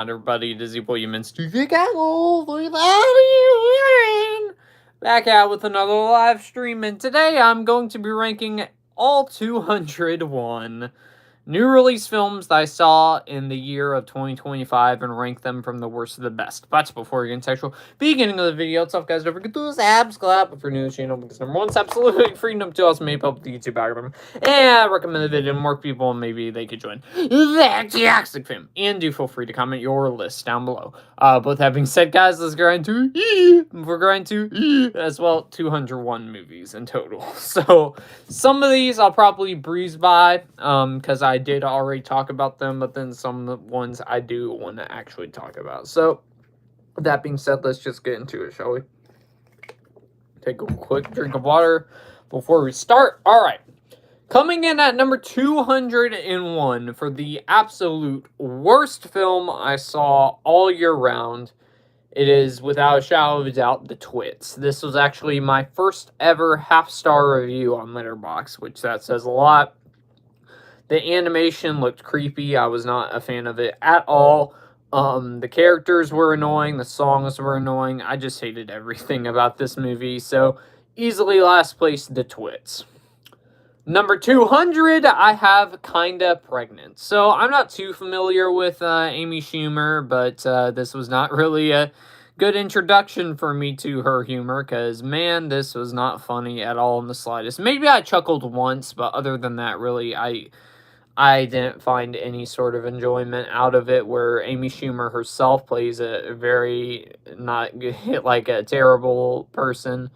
Everybody, Dizzy Boy Humans to the Gaggle, you back out with another live stream, and today I'm going to be ranking all 201 new release films that I saw in the year of 2025 and rank them from the worst to the best. But before we get into actual beginning of the video, what's up, guys? Don't forget to subscribe if you're new to the channel, because number one, it's absolutely free. Number two, also maybe help the YouTube algorithm. And I recommend the video to more people, and maybe they could join that Jackson fam. And do feel free to comment your list down below. Both that being said, guys, let's grind to we're going to as well 201 movies in total. So some of these I'll probably breeze by, because I did already talk about them, but then some ones I do want to actually talk about. So, with that being said, let's just get into it, shall we? Take a quick drink of water before we start. Alright. Coming in at number 201 for the absolute worst film I saw all year round, it is, without a shadow of a doubt, The Twits. This was actually my first ever half-star review on Letterboxd, which that says a lot. The animation looked creepy. I was not a fan of it at all. The characters were annoying. The songs were annoying. I just hated everything about this movie. So, easily last place, The Twits. Number 200, I have Kinda Pregnant. So, I'm not too familiar with Amy Schumer, but this was not really a good introduction for me to her humor, because, man, this was not funny at all in the slightest. Maybe I chuckled once, but other than that, really, I didn't find any sort of enjoyment out of it, where Amy Schumer herself plays a very not like a terrible person.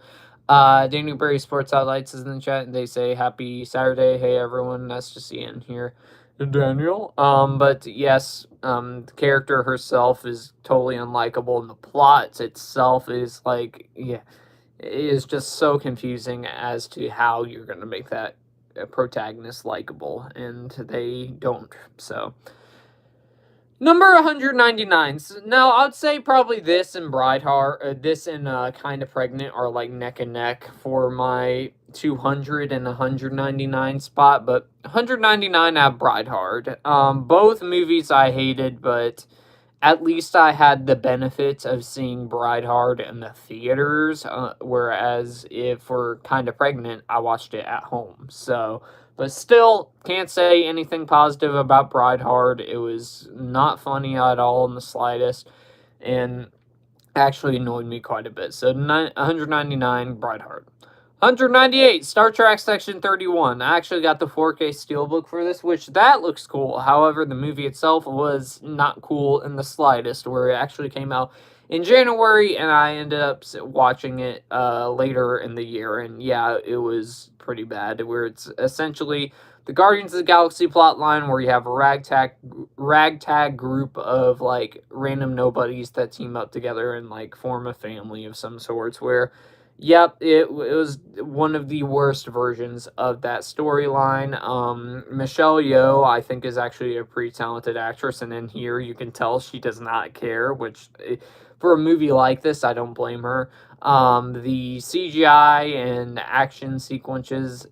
Daniel Berry Sports Highlights is in the chat, and they say happy Saturday. Hey everyone, nice to see you in here, Daniel. But yes, the character herself is totally unlikable, and the plot itself is like, yeah, it is just so confusing as to how you're gonna make that protagonist likable, and they don't. So, number 199. Now, I'd say probably this and Brideheart, this and Kinda Pregnant are like neck and neck for my 200 and 199 spot, but 199 have Brideheart. Both movies I hated, but at least I had the benefit of seeing Brideheart in the theaters, whereas if for Kinda Pregnant, I watched it at home. So, but still, can't say anything positive about Brideheart. It was not funny at all in the slightest, and actually annoyed me quite a bit. So, 199, Brideheart. 198, Star Trek Section 31. I actually got the 4K Steelbook for this, which that looks cool. However, the movie itself was not cool in the slightest, where it actually came out in January, and I ended up watching it later in the year, and yeah, it was pretty bad, where it's essentially the Guardians of the Galaxy plotline, where you have a ragtag group of, like, random nobodies that team up together and, like, form a family of some sorts, where yep, it was one of the worst versions of that storyline. Michelle Yeoh, I think, is actually a pretty talented actress, and in here you can tell she does not care, which, for a movie like this, I don't blame her. The CGI and action sequences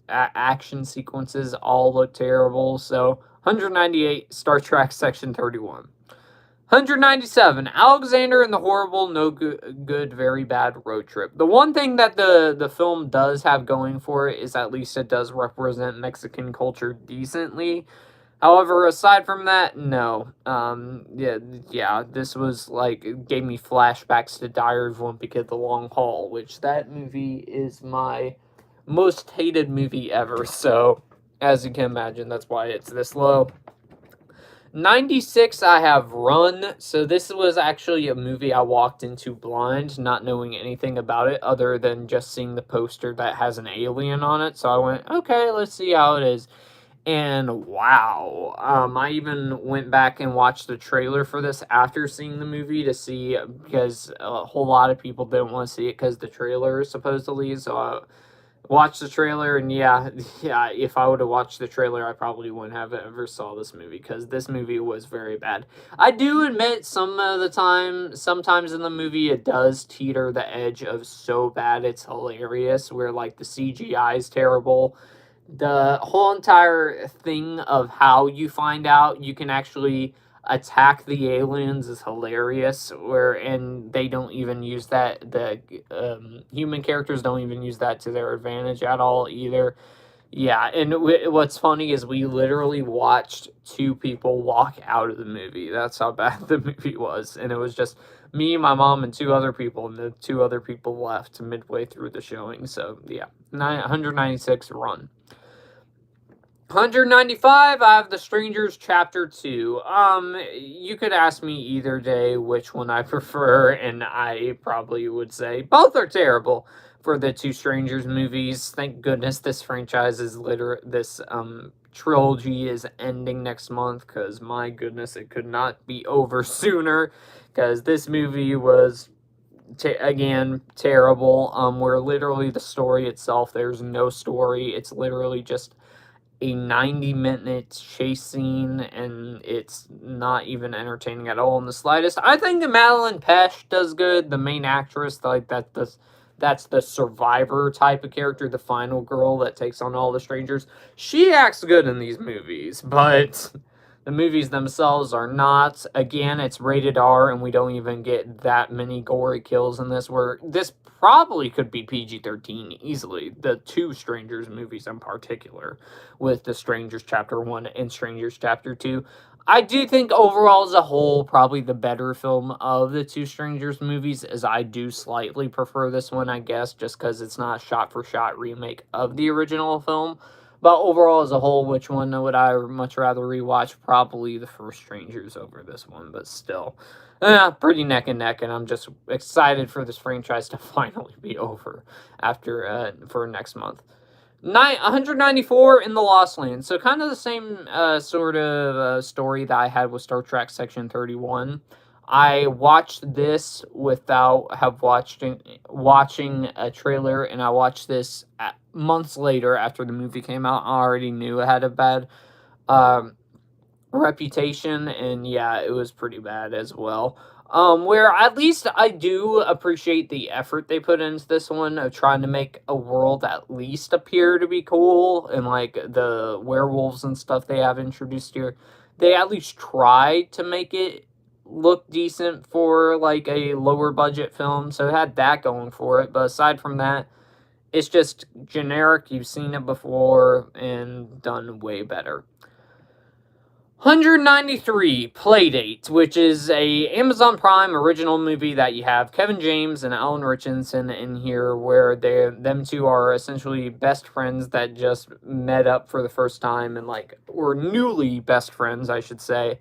all look terrible, so 198, Star Trek Section 31. 197, Alexander and the Horrible, No Good, Very Bad Road Trip. The one thing that the film does have going for it is at least it does represent Mexican culture decently. However, aside from that, no. Yeah, this was like, it gave me flashbacks to Diary of Wimpy Kid: The Long Haul, which that movie is my most hated movie ever. So, as you can imagine, that's why it's this low. 96, I have Run. So this was actually a movie I walked into blind, not knowing anything about it other than just seeing the poster that has an alien on it. So I went, okay, let's see how it is. And wow, I even went back and watched the trailer for this after seeing the movie to see, because a whole lot of people didn't want to see it because the trailer supposedly. So I watched the trailer, and yeah, if I would have watched the trailer, I probably wouldn't have ever saw this movie, because this movie was very bad. I do admit sometimes in the movie, it does teeter the edge of so bad it's hilarious, where, like, the CGI is terrible. The whole entire thing of how you find out you can actually attack the aliens is hilarious, and they don't even use that, the human characters don't even use that to their advantage at all either. Yeah, and what's funny is we literally watched two people walk out of the movie. That's how bad the movie was. And it was just me, my mom, and two other people, and the two other people left midway through the showing. So, yeah, 196 run. 195, I have The Strangers Chapter 2. You could ask me either day which one I prefer, and I probably would say both are terrible for the two Strangers movies. Thank goodness this franchise is this trilogy is ending next month, because my goodness, it could not be over sooner, because this movie was again terrible. Where literally the story itself, there's no story. It's literally just a 90-minute chase scene, and it's not even entertaining at all in the slightest. I think that Madeline Pesh does good, the main actress, like that's the survivor type of character, the final girl that takes on all the strangers. She acts good in these movies, but the movies themselves are not. Again, it's rated R, and we don't even get that many gory kills in this, where this probably could be PG-13 easily. The two Strangers movies in particular, with The Strangers Chapter 1 and Strangers Chapter 2. I do think overall as a whole, probably the better film of the two Strangers movies, as I do slightly prefer this one, I guess, just because it's not a shot-for-shot remake of the original film. But overall, as a whole, which one would I much rather rewatch? Probably the first Strangers over this one, but still, pretty neck and neck, and I'm just excited for this franchise to finally be over after for next month. 194 in the Lost Land. So kind of the same sort of story that I had with Star Trek Section 31. I watched this without watching a trailer, and I watched this months later after the movie came out. I already knew it had a bad reputation, and yeah, it was pretty bad as well. Where at least I do appreciate the effort they put into this one of trying to make a world at least appear to be cool, and like the werewolves and stuff they have introduced here, they at least tried to make it look decent for like a lower budget film, so it had that going for it. But aside from that, it's just generic. You've seen it before and done way better. 193, Playdate, which is a Amazon Prime original movie that you have Kevin James and Alan Richardson in here, where them two are essentially best friends that just met up for the first time, and like were newly best friends, I should say.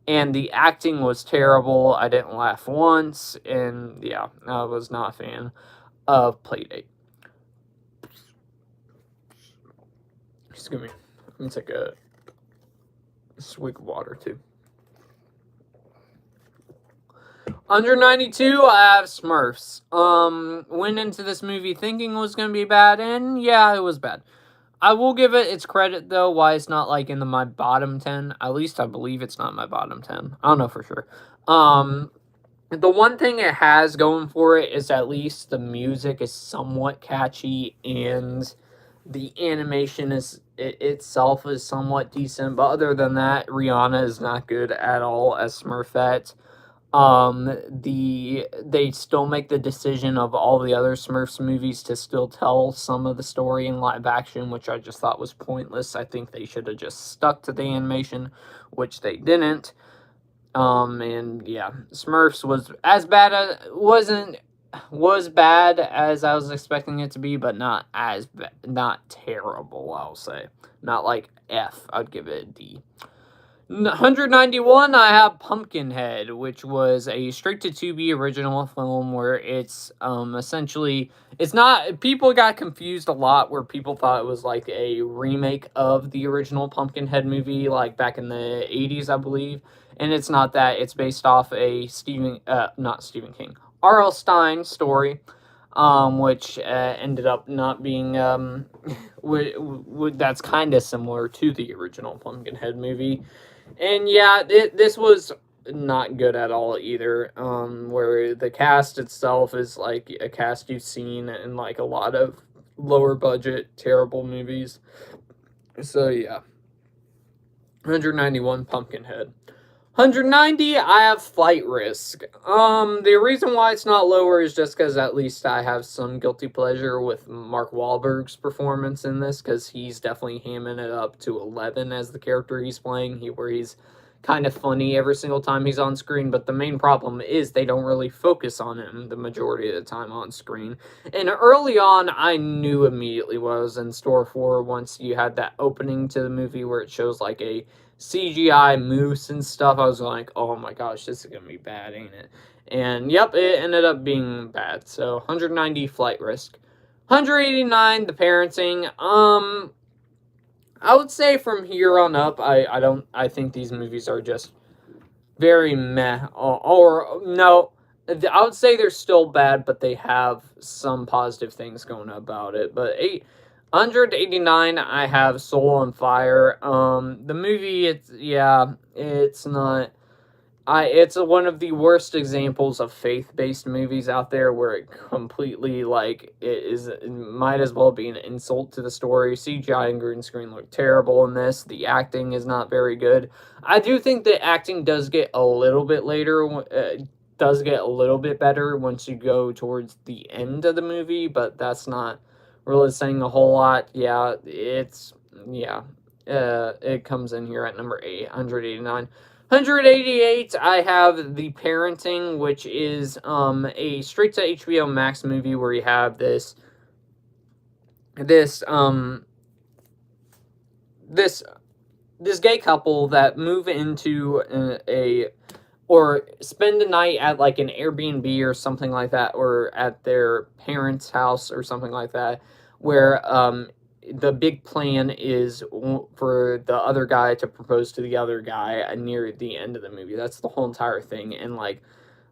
And the acting was terrible. I didn't laugh once, and yeah, I was not a fan of Playdate. Excuse me. Let me take a swig of water too. Under 92, I have Smurfs. Went into this movie thinking it was going to be bad, and yeah, it was bad. I will give it its credit, though, why it's not, like, in my bottom 10. At least I believe it's not my bottom 10. I don't know for sure. The one thing it has going for it is at least the music is somewhat catchy, and the animation itself is somewhat decent. But other than that, Rihanna is not good at all as Smurfette. They still make the decision of all the other Smurfs movies to still tell some of the story in live action, which I just thought was pointless. I think they should have just stuck to the animation, which they didn't. And yeah, Smurfs was as bad as was bad as I was expecting it to be, but not as bad, not terrible, I'll say. Not like F, I'd give it a D. 191, I have Pumpkinhead, which was a straight-to-Tubi original film where it's essentially, it's not, people got confused a lot where people thought it was like a remake of the original Pumpkinhead movie, like back in the 80s, I believe, and it's not that. It's based off a not Stephen King, R.L. Stine story, which ended up not being, that's kind of similar to the original Pumpkinhead movie. And yeah, this was not good at all either, where the cast itself is like a cast you've seen in like a lot of lower budget, terrible movies. So yeah. 191, Pumpkinhead. 190, I have Flight Risk. The reason why it's not lower is just because at least I have some guilty pleasure with Mark Wahlberg's performance in this, because he's definitely hamming it up to 11 as the character he's playing, where he's kind of funny every single time he's on screen, but the main problem is they don't really focus on him the majority of the time on screen. And early on, I knew immediately what I was in store for once you had that opening to the movie where it shows like a CGI moose and stuff. I was like, oh my gosh, this is gonna be bad, ain't it? And yep, it ended up being bad. So 190 Flight Risk. 189 The Parenting. I would say from here on up, I think these movies are just very meh. Or no, I would say they're still bad, but they have some positive things going about it. But 189, I have Soul on Fire. The movie, it's not. It's one of the worst examples of faith-based movies out there, where it completely, like, it might as well be an insult to the story. CGI and green screen look terrible in this. The acting is not very good. I do think the acting does get a little bit does get a little bit better once you go towards the end of the movie, but that's not really saying a whole lot. It comes in here at number 8, 189. 188, I have The Parenting, which is a straight to HBO Max movie where you have this gay couple that move into or spend a night at like an Airbnb or something like that, or at their parents' house or something like that, where the big plan is for the other guy to propose to the other guy near the end of the movie. That's the whole entire thing. And like,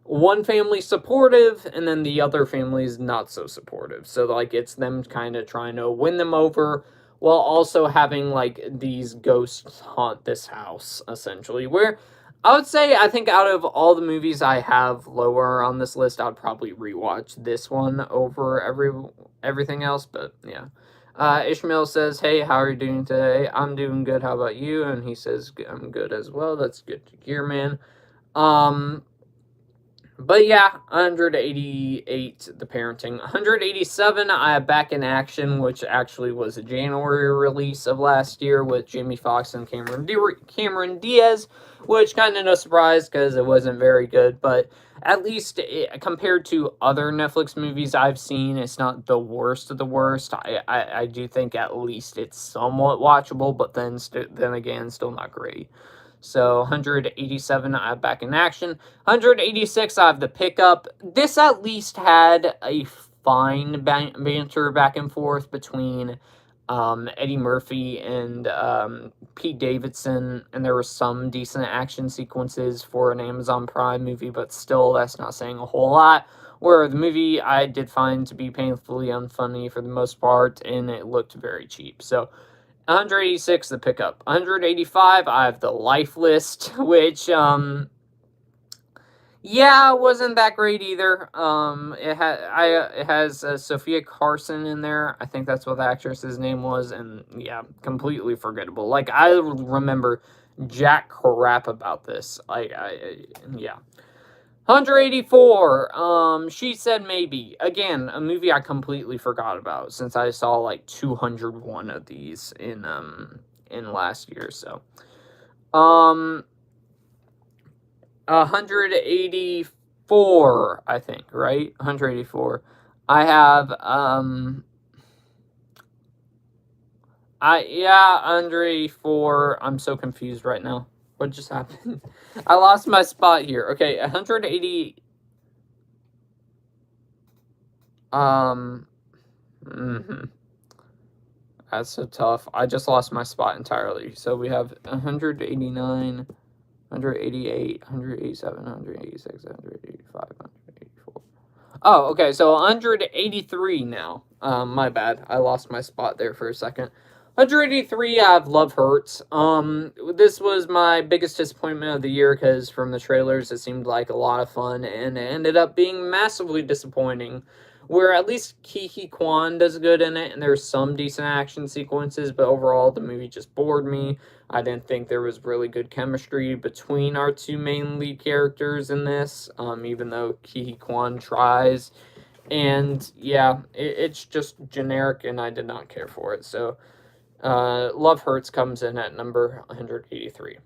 one family's supportive and then the other family's not so supportive. So like, it's them kind of trying to win them over while also having like these ghosts haunt this house, essentially. Where I would say, I think out of all the movies I have lower on this list, I'd probably rewatch this one over everything else. But yeah. Ishmael says, hey, how are you doing today? I'm doing good. How about you? And he says, I'm good as well. That's good to hear, man. But yeah, 188, The Parenting. 187, I have Back in Action, which actually was a January release of last year with Jamie Foxx and Cameron Diaz, which kind of no surprise because it wasn't very good, but at least compared to other Netflix movies I've seen, it's not the worst of the worst. I do think at least it's somewhat watchable, but then again, still not great. So 187, I have Back in Action. 186, I have The Pickup. This at least had a fine banter back and forth between Eddie Murphy and Pete Davidson, and there were some decent action sequences for an Amazon Prime movie, but still, that's not saying a whole lot. Where the movie I did find to be painfully unfunny for the most part, and it looked very cheap. So 186, The Pickup. 185, I have The Life List, which, wasn't that great either. It has Sophia Carson in there. I think that's what the actress's name was, and yeah, completely forgettable. Like, I remember jack crap about this. Yeah. 184, She Said Maybe. Again, a movie I completely forgot about since I saw like 201 of these in last year. So, 184, I think, right? 184. I have 184. I'm so confused right now. What just happened? I lost my spot here. Okay, 180. That's so tough. I just lost my spot entirely. So we have 189, 188, 187, 186, 185, 184. Oh, okay, so 183 now. My bad. I lost my spot there for a second. 183, I have Love Hurts. This was my biggest disappointment of the year because from the trailers it seemed like a lot of fun, and it ended up being massively disappointing where at least Ke Huy Quan does good in it, and there's some decent action sequences, but overall the movie just bored me. I didn't think there was really good chemistry between our two main lead characters in this, even though Ke Huy Quan tries. And yeah, it's just generic, and I did not care for it. So, Love Hurts comes in at number 183.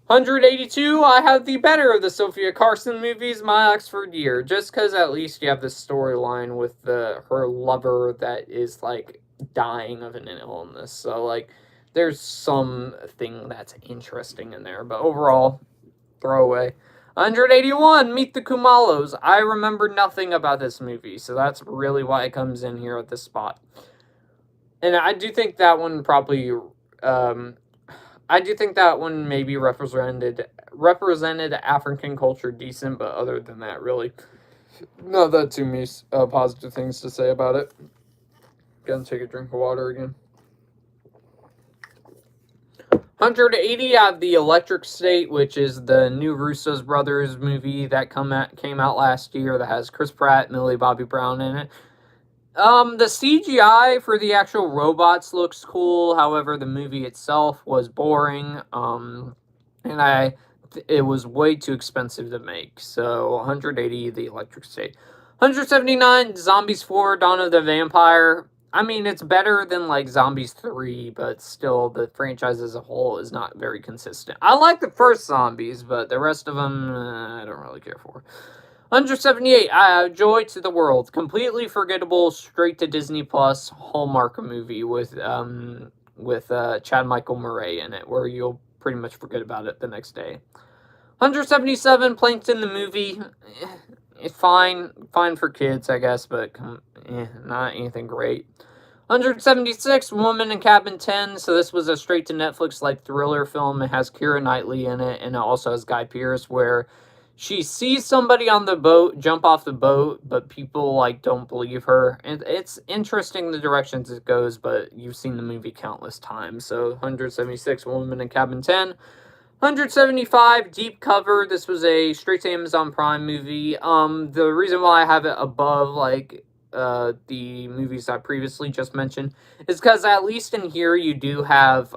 182, I have the better of the Sofia Carson movies, My Oxford Year, just because at least you have this storyline with her lover that is, like, dying of an illness. So, like, there's something that's interesting in there. But overall, throwaway. 181, Meet the Kumalos. I remember nothing about this movie, so that's really why it comes in here at this spot. And I do think that one probably, I do think that one maybe represented African culture decent, but other than that, really, not that too many positive things to say about it. Gonna take a drink of water again. 180, I have The Electric State, which is the new Russo's Brothers movie that came out last year that has Chris Pratt, Millie Bobby Brown in it. The CGI for the actual robots looks cool. However, the movie itself was boring. And it was way too expensive to make. So 180, The Electric State. 179, Zombies 4, Dawn of the Vampire. I mean, it's better than, like, Zombies 3, but still, the franchise as a whole is not very consistent. I like the first Zombies, but the rest of them, I don't really care for. 178, Joy to the World. Completely forgettable, straight to Disney Plus Hallmark movie with Chad Michael Murray in it, where you'll pretty much forget about it the next day. 177, Plankton the movie. It's fine for kids, I guess, but not anything great. 176, Woman in Cabin 10. So this was a straight to Netflix like thriller film. It has Keira Knightley in it, and it also has Guy Pearce, where she sees somebody on the boat jump off the boat, but people, like, don't believe her. And it's interesting the directions it goes, but you've seen the movie countless times. So 176, Woman in Cabin 10. 175, Deep Cover. This was a straight to Amazon Prime movie. The reason why I have it above, like, the movies I previously just mentioned is because at least in here you do have,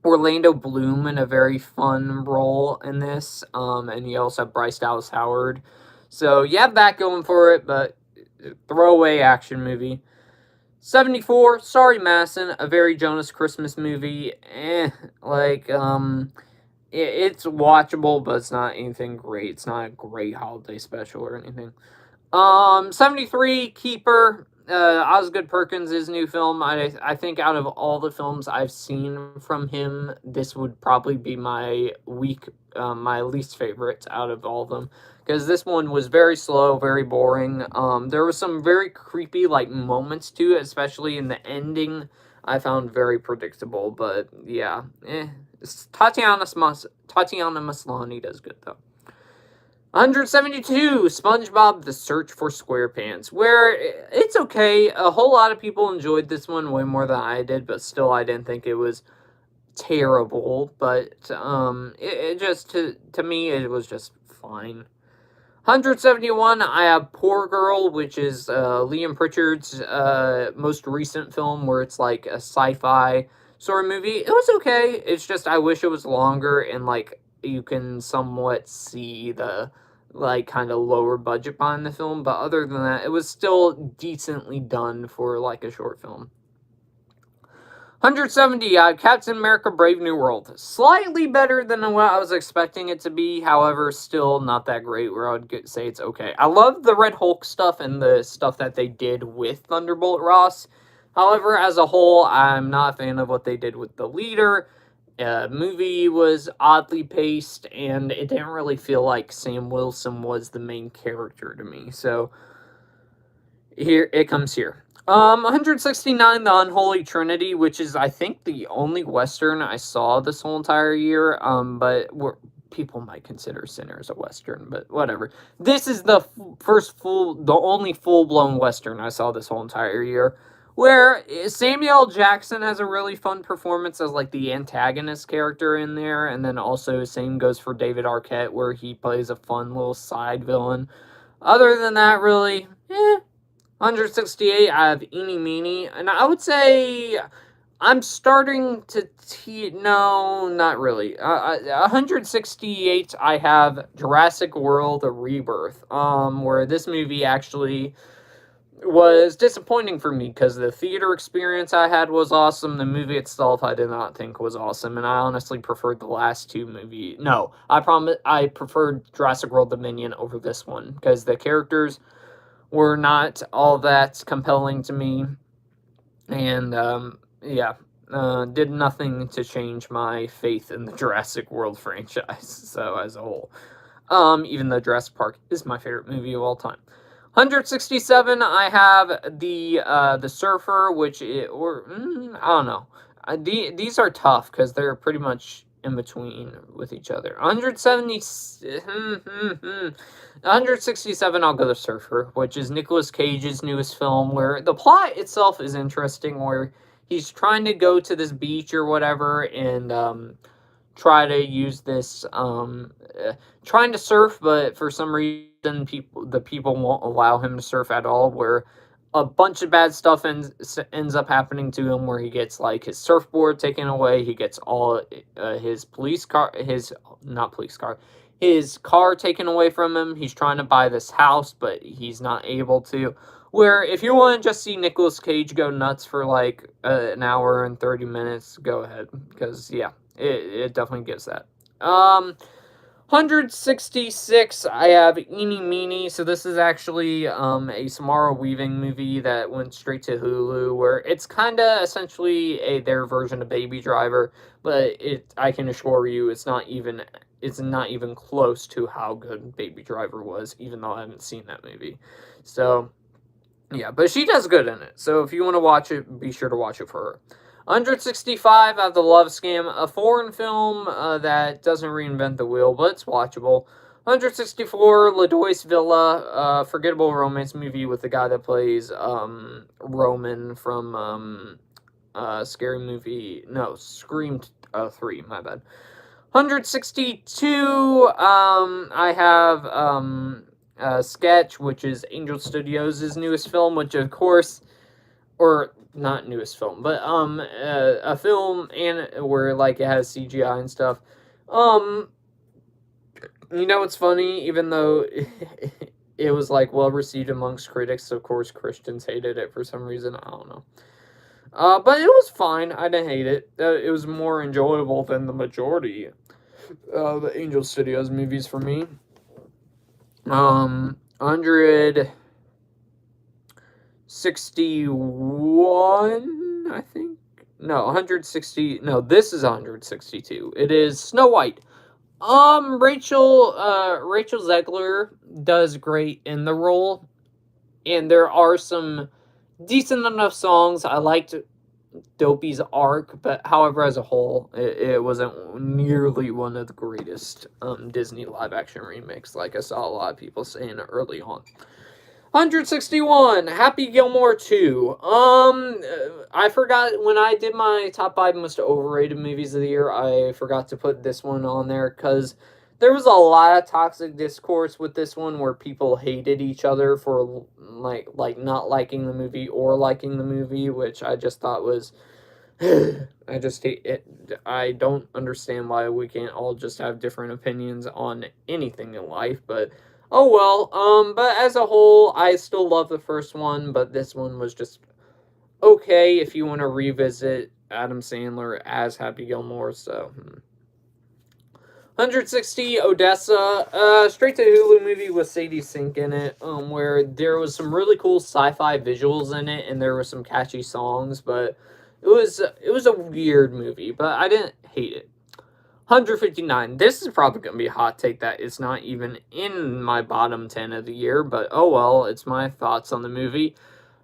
Orlando Bloom in a very fun role in this, and you also have Bryce Dallas Howard. So you have that going for it, but throwaway action movie. 74, Sorry Madison, a very Jonas Christmas movie. It's watchable, but it's not anything great. It's not a great holiday special or anything. 73, Keeper. Osgood Perkins' new film. I think out of all the films I've seen from him, this would probably be my least favorite out of all of them. Because this one was very slow, very boring. There was some very creepy, like, moments to it, especially in the ending. I found very predictable, but yeah. Tatiana Maslany does good, though. 172, SpongeBob The Search for SquarePants, where it's okay. A whole lot of people enjoyed this one way more than I did, but still I didn't think it was terrible. But it just, to me, it was just fine. 171, I have Poor Girl, which is Liam Pritchard's most recent film, where it's like a sci-fi sort of movie. It was okay. It's just I wish it was longer, and, like, you can somewhat see the, like, kind of lower budget behind the film, but other than that, it was still decently done for, like, a short film. 170, Captain America Brave New World. Slightly better than what I was expecting it to be, however, still not that great, where I would say it's okay. I love the Red Hulk stuff and the stuff that they did with Thunderbolt Ross. However, as a whole, I'm not a fan of what they did with the leader. Movie was oddly paced, and it didn't really feel like Sam Wilson was the main character to me. So, here it comes here. 169, The Unholy Trinity, which is, I think, the only Western I saw this whole entire year, but people might consider Sinners a Western, but whatever. This is the only full-blown Western I saw this whole entire year, where Samuel Jackson has a really fun performance as, like, the antagonist character in there, and then also same goes for David Arquette, where he plays a fun little side villain. Other than that, really, 168, I have Eeny Meeny, and I would say I'm starting to no, not really. 168, I have Jurassic World: Rebirth, where this movie actually was disappointing for me because the theater experience I had was awesome. The movie itself I did not think was awesome, and I honestly preferred the last two movies. No, I preferred Jurassic World Dominion over this one because the characters were not all that compelling to me, and yeah, did nothing to change my faith in the Jurassic World franchise. So as a whole, even though Jurassic Park is my favorite movie of all time. 167, I have the Surfer, I don't know. These are tough because they're pretty much in between with each other. 167, I'll go the Surfer, which is Nicolas Cage's newest film, where the plot itself is interesting, where he's trying to go to this beach or whatever and try to use this trying to surf, but for some reason the people won't allow him to surf at all, where a bunch of bad stuff ends up happening to him, where he gets like his surfboard taken away, he gets all his his car taken away from him. He's trying to buy this house, but he's not able to. Where if you want to just see Nicolas Cage go nuts for like an hour and 30 minutes, go ahead, because yeah, it definitely gives that. 166, I have Eeny Meeny. So this is actually a Samara Weaving movie that went straight to Hulu, where it's kind of essentially their version of Baby Driver, but I can assure you it's not even close to how good Baby Driver was, even though I haven't seen that movie. So yeah, but she does good in it. So if you want to watch it, be sure to watch it for her. 165, I have The Love Scam, a foreign film that doesn't reinvent the wheel, but it's watchable. 164, La Doyce Villa, forgettable romance movie with the guy that plays Roman from Scary Movie. No, Scream 3, my bad. 162, I have Sketch, which is Angel Studios' newest film, which of course, or not newest film, but a film and where like it has CGI and stuff. It's funny, even though it was like well received amongst critics, of course Christians hated it for some reason. I don't know. But it was fine. I didn't hate it. It was more enjoyable than the majority of the Angel Studios movies for me. 161, I think. No, 160. No, this is 162. It is Snow White. Rachel Zegler does great in the role, and there are some decent enough songs. I liked Dopey's arc, but however, as a whole, it wasn't nearly one of the greatest Disney live action remakes, like I saw a lot of people saying early on. 161, Happy Gilmore 2. I forgot when I did my top 5 most overrated movies of the year, I forgot to put this one on there because there was a lot of toxic discourse with this one where people hated each other for like not liking the movie or liking the movie, which I just thought was I just hate it. I don't understand why we can't all just have different opinions on anything in life, but oh well. But as a whole, I still love the first one, but this one was just okay if you want to revisit Adam Sandler as Happy Gilmore. So 160, Odessa, straight to Hulu movie with Sadie Sink in it, where there was some really cool sci-fi visuals in it, and there were some catchy songs, but it was a weird movie, but I didn't hate it. 159, this is probably going to be a hot take that it's not even in my bottom 10 of the year, but oh well, it's my thoughts on the movie.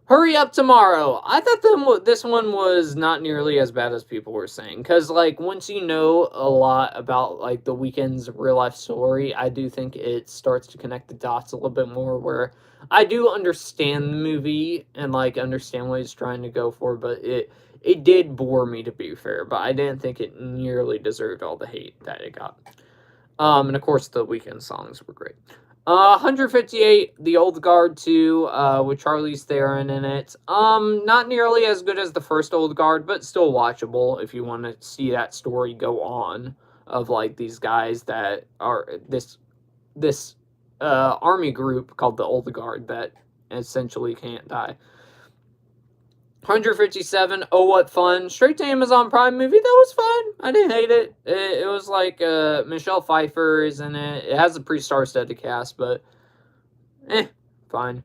Hurry Up Tomorrow. I thought this one was not nearly as bad as people were saying. Because, like, once you know a lot about, like, The Weeknd's real-life story, I do think it starts to connect the dots a little bit more, where I do understand the movie and, like, understand what he's trying to go for, but it did bore me, to be fair. But I didn't think it nearly deserved all the hate that it got. And, of course, The Weeknd songs were great. 158, The Old Guard 2, with Charlize Theron in it. Not nearly as good as the first Old Guard, but still watchable if you want to see that story go on of like these guys that are this army group called the Old Guard that essentially can't die. 157, Oh What Fun, straight to Amazon Prime movie. That was fun. I didn't hate it. It was like Michelle Pfeiffer is in it. It has a pretty star-studded cast, but fine.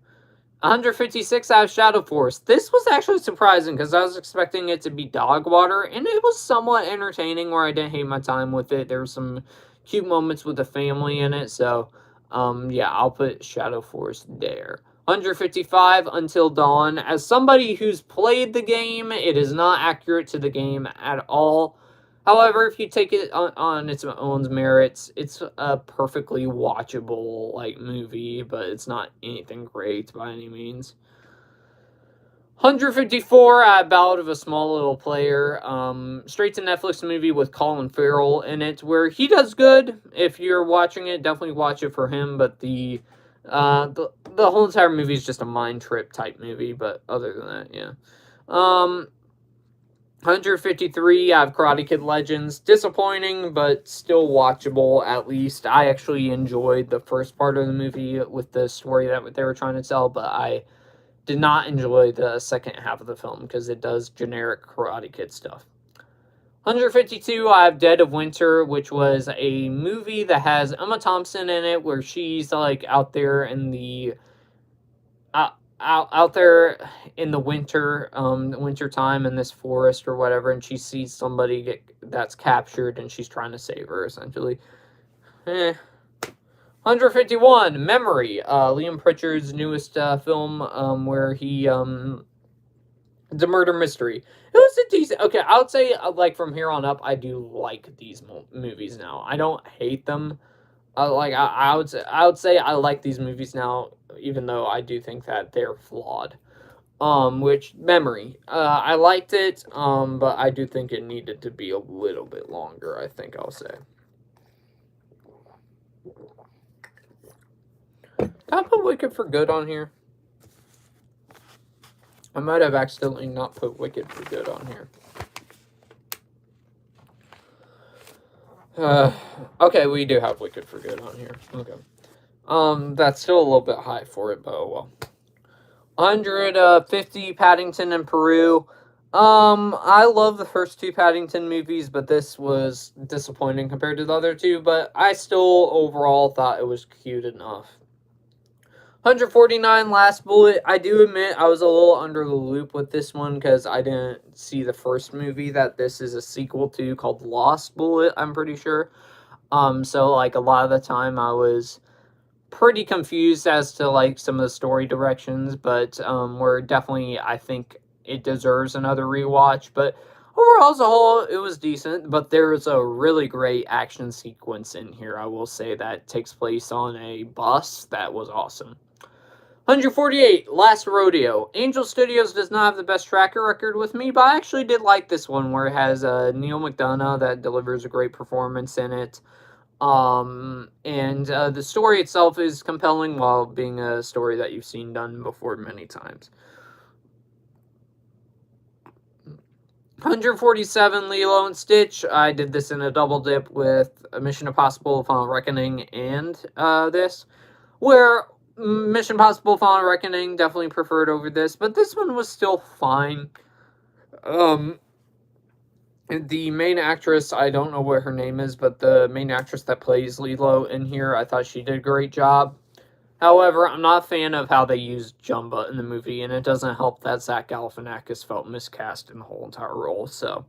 156, I have Shadow Force. This was actually surprising because I was expecting it to be dog water, and it was somewhat entertaining where I didn't hate my time with it. There were some cute moments with the family in it, so yeah, I'll put Shadow Force there. 155, Until Dawn. As somebody who's played the game, it is not accurate to the game at all. However, if you take it on its own merits, it's a perfectly watchable like movie, but it's not anything great by any means. 154, Ballad of a Small Little Player, straight to Netflix movie with Colin Farrell in it, where he does good. If you're watching it, definitely watch it for him, but the whole entire movie is just a mind trip type movie, but other than that, yeah. 153, I have Karate Kid Legends. Disappointing, but still watchable, at least. I actually enjoyed the first part of the movie with the story that they were trying to tell, but I did not enjoy the second half of the film because it does generic Karate Kid stuff. 152, I have Dead of Winter, which was a movie that has Emma Thompson in it, where she's like out there in the out there in the winter time in this forest or whatever, and she sees somebody that's captured, and she's trying to save her essentially. 151, Memory, Liam Pritchard's newest film, where he it's a murder mystery. It was a decent. Okay, I would say like from here on up, I do like these movies now. I don't hate them. I would say I like these movies now, even though I do think that they're flawed. Which Memory, I liked it, but I do think it needed to be a little bit longer. I think I'll say. Did I put Wicked for Good on here? I might have accidentally not put Wicked for Good on here. Okay, we do have Wicked for Good on here. Okay. That's still a little bit high for it, but oh well. 150, Paddington and Peru. I love the first two Paddington movies, but this was disappointing compared to the other two, but I still overall thought it was cute enough. 149, Last Bullet. I do admit I was a little under the loop with this one because I didn't see the first movie that this is a sequel to called Lost Bullet, I'm pretty sure. So like a lot of the time I was pretty confused as to like some of the story directions, but we're definitely, I think it deserves another rewatch, but overall as a whole it was decent. But there's a really great action sequence in here, I will say, that takes place on a bus that was awesome. 148, Last Rodeo. Angel Studios does not have the best tracker record with me, but I actually did like this one where it has Neil McDonough that delivers a great performance in it. And the story itself is compelling while being a story that you've seen done before many times. 147, Lilo and Stitch. I did this in a double dip with Mission Impossible Final Reckoning and this, where Mission Impossible Final Reckoning definitely preferred over this, but this one was still fine. The main actress, I don't know what her name is, but the main actress that plays Lilo in here, I thought she did a great job. However, I'm not a fan of how they used Jumba in the movie, and it doesn't help that Zach Galifianakis felt miscast in the whole entire role, so.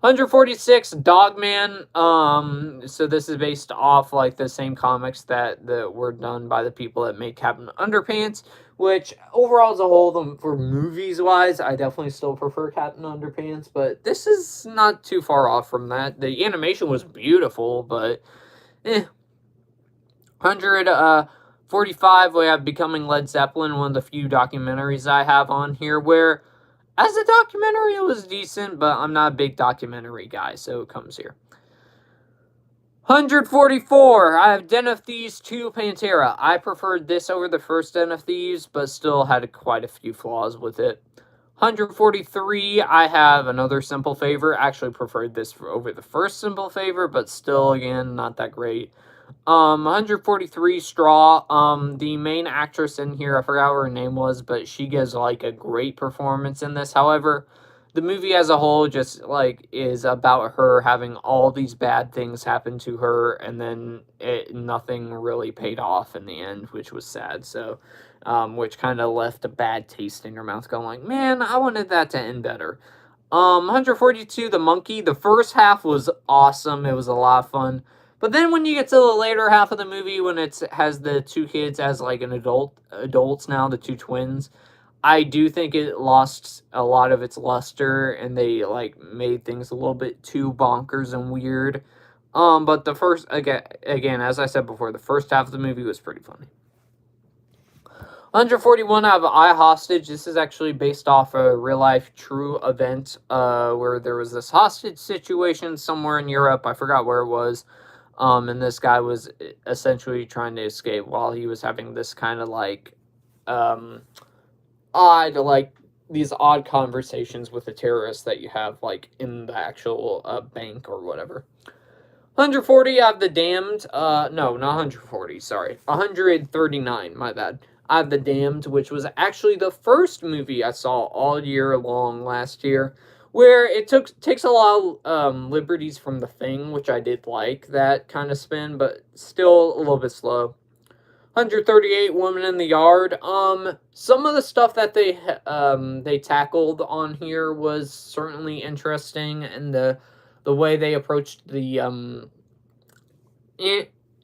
146, Dogman. So this is based off like the same comics that were done by the people that made Captain Underpants, which overall as a whole, for movies wise, I definitely still prefer Captain Underpants, but this is not too far off from that. The animation was beautiful, but 145, we have Becoming Led Zeppelin, one of the few documentaries I have on here where, as a documentary, it was decent, but I'm not a big documentary guy, so it comes here. 144, I have Den of Thieves 2 Pantera. I preferred this over the first Den of Thieves, but still had quite a few flaws with it. 143, I have Another Simple Favor. Actually preferred this over the first Simple Favor, but still, again, not that great. 143, Straw. The main actress in here, I forgot what her name was, but she gives, like, a great performance in this. However, the movie as a whole just, like, is about her having all these bad things happen to her, and then nothing really paid off in the end, which was sad. So, which kind of left a bad taste in your mouth, going like, man, I wanted that to end better. 142, The Monkey. The first half was awesome. It was a lot of fun. But then when you get to the later half of the movie, when it has the two kids as like an adults now, the two twins, I do think it lost a lot of its luster, and they like made things a little bit too bonkers and weird. But the first again, as I said before, the first half of the movie was pretty funny. 141, I have I Hostage. This is actually based off a real life true event where there was this hostage situation somewhere in Europe. I forgot where it was. And this guy was essentially trying to escape while he was having this kind of like these odd conversations with the terrorists that you have like in the actual bank or whatever. 140, I have The Damned. No, not 140, sorry. 139, my bad. I have The Damned, which was actually the first movie I saw all year long last year, where it takes a lot of liberties from The Thing, which I did like that kind of spin, but still a little bit slow. 138, Woman in the Yard. Some of the stuff that they tackled on here was certainly interesting, and the way they approached the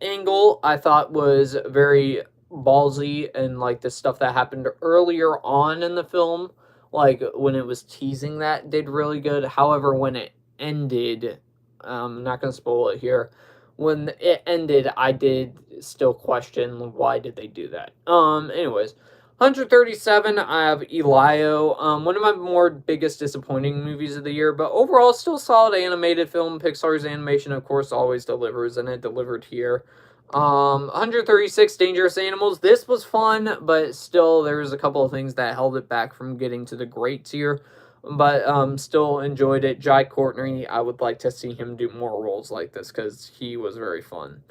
angle I thought was very ballsy, and like the stuff that happened earlier on in the film, like when it was teasing that, did really good. However, when it ended, I'm not gonna spoil it here. When it ended, I did still question why did they do that. Anyways, 137, I have Elio. One of my more biggest disappointing movies of the year, but overall still solid animated film. Pixar's animation, of course, always delivers, and it delivered here. 136, Dangerous Animals. This was fun, but still there was a couple of things that held it back from getting to the great tier. But still enjoyed it. Jai Courtney, I would like to see him do more roles like this because he was very fun.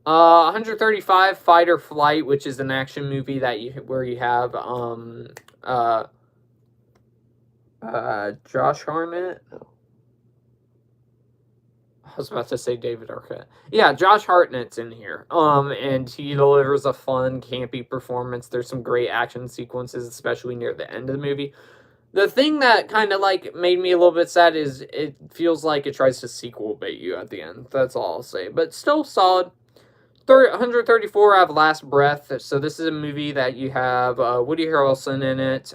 135, Fight or Flight, which is an action movie that where you have Josh Hartnett. I was about to say David Arquette. Yeah, Josh Hartnett's in here. And he delivers a fun, campy performance. There's some great action sequences, especially near the end of the movie. The thing that kind of like made me a little bit sad is it feels like it tries to sequel bait you at the end. That's all I'll say. But still solid. 134, I have Last Breath. So this is a movie that you have Woody Harrelson in it.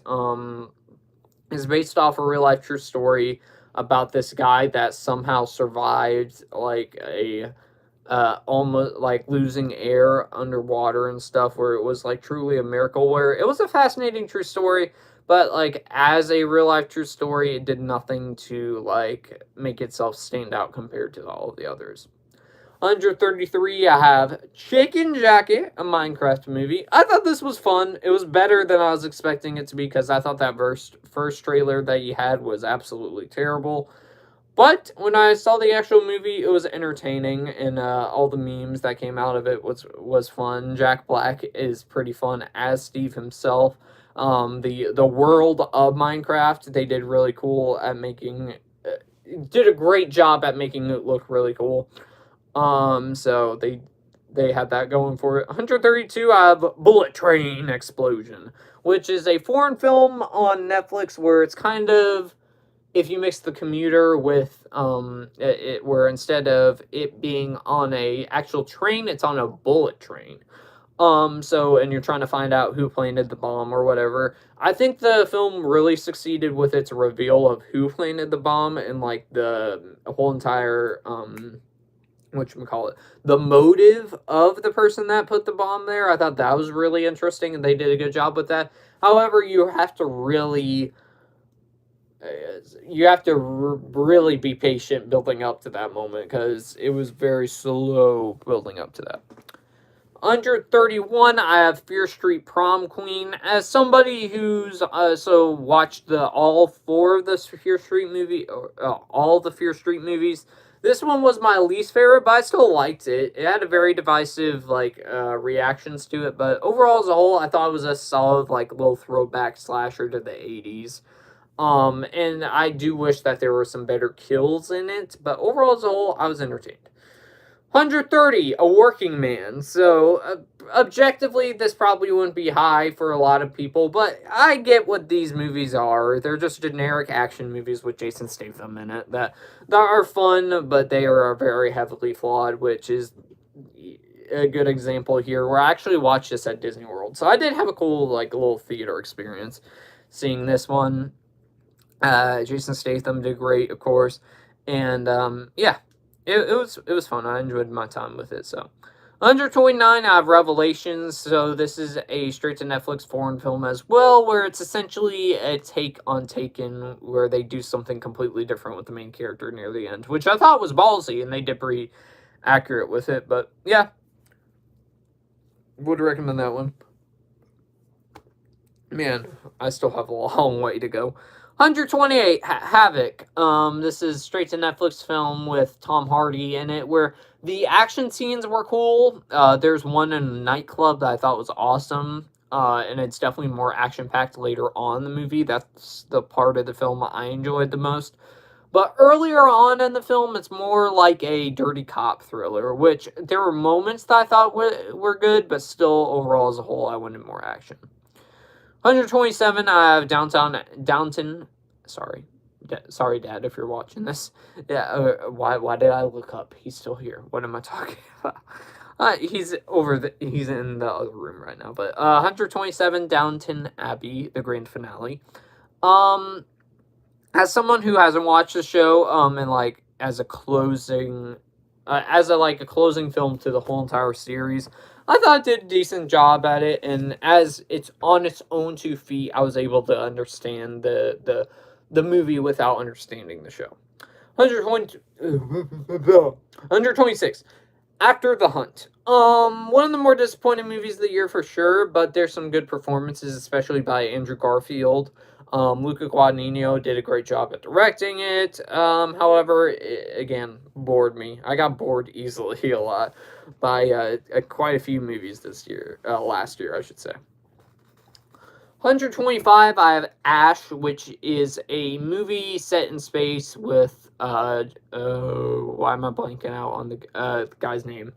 It's based off a real life true story about this guy that somehow survived like a almost like losing air underwater and stuff, where it was like truly a miracle, where it was a fascinating true story, but like as a real life true story, it did nothing to like make itself stand out compared to all of the others. 133, I have Chicken Jacket, a Minecraft movie. I thought this was fun. It was better than I was expecting it to be, because I thought that first trailer that you had was absolutely terrible. But when I saw the actual movie, it was entertaining, and all the memes that came out of it was fun. Jack Black is pretty fun as Steve himself. The world of Minecraft, they did really cool at making, did a great job at making it look really cool. So they had that going for it. 132, I have Bullet Train Explosion, which is a foreign film on Netflix where it's kind of, if you mix The Commuter with where instead of it being on a actual train, it's on a bullet train. And you're trying to find out who planted the bomb or whatever. I think the film really succeeded with its reveal of who planted the bomb, and like the whole entire whatchamacallit, the motive of the person that put the bomb there. I thought that was really interesting, and they did a good job with that. However, you have to really you have to really be patient building up to that moment because it was very slow building up to that. Under 31, I have Fear Street Prom Queen. As somebody who's watched all four of the Fear Street all the Fear Street movies, this one was my least favorite, but I still liked it. It had a very divisive reactions to it, but overall as a whole, I thought it was a solid little throwback slasher to the 80s. And I do wish that there were some better kills in it, but overall as a whole, I was entertained. 130, A Working Man. So, objectively, this probably wouldn't be high for a lot of people, but I get what these movies are. They're just generic action movies with Jason Statham in it that are fun, but they are very heavily flawed, which is a good example here, where I actually watched this at Disney World. So I did have a cool, little theater experience seeing this one. Jason Statham did great, of course. And, yeah. It was fun. I enjoyed my time with it. So, under 29, I have Revelations. So this is a straight to Netflix foreign film as well, where it's essentially a take on Taken, where they do something completely different with the main character near the end, which I thought was ballsy, and they did pretty accurate with it. But yeah, would recommend that one. Man, I still have a long way to go. 128, Havoc. This is straight to Netflix film with Tom Hardy in it, where the action scenes were cool. There's one in a nightclub that I thought was awesome, and it's definitely more action-packed later on in the movie. That's the part of the film I enjoyed the most. But earlier on in the film, it's more like a dirty cop thriller, which there were moments that I thought were good, but still, overall as a whole, I wanted more action. 127, I have Downton. Sorry, sorry, Dad, if you're watching this. Yeah, why did I look up? He's still here. What am I talking about? He's in the other room right now. But 127, Downton Abbey, the grand finale. As someone who hasn't watched the show, and as a closing, a closing film to the whole entire series, I thought it did a decent job at it, and as it's on its own 2 feet, I was able to understand the movie without understanding the show. 126, After the Hunt. One of the more disappointing movies of the year for sure, but there's some good performances, especially by Andrew Garfield. Luca Guadagnino did a great job at directing it. However, again, bored me. I got bored easily a lot by quite a few movies last year, I should say. 125, I have Ash, which is a movie set in space with, why am I blanking out on the guy's name?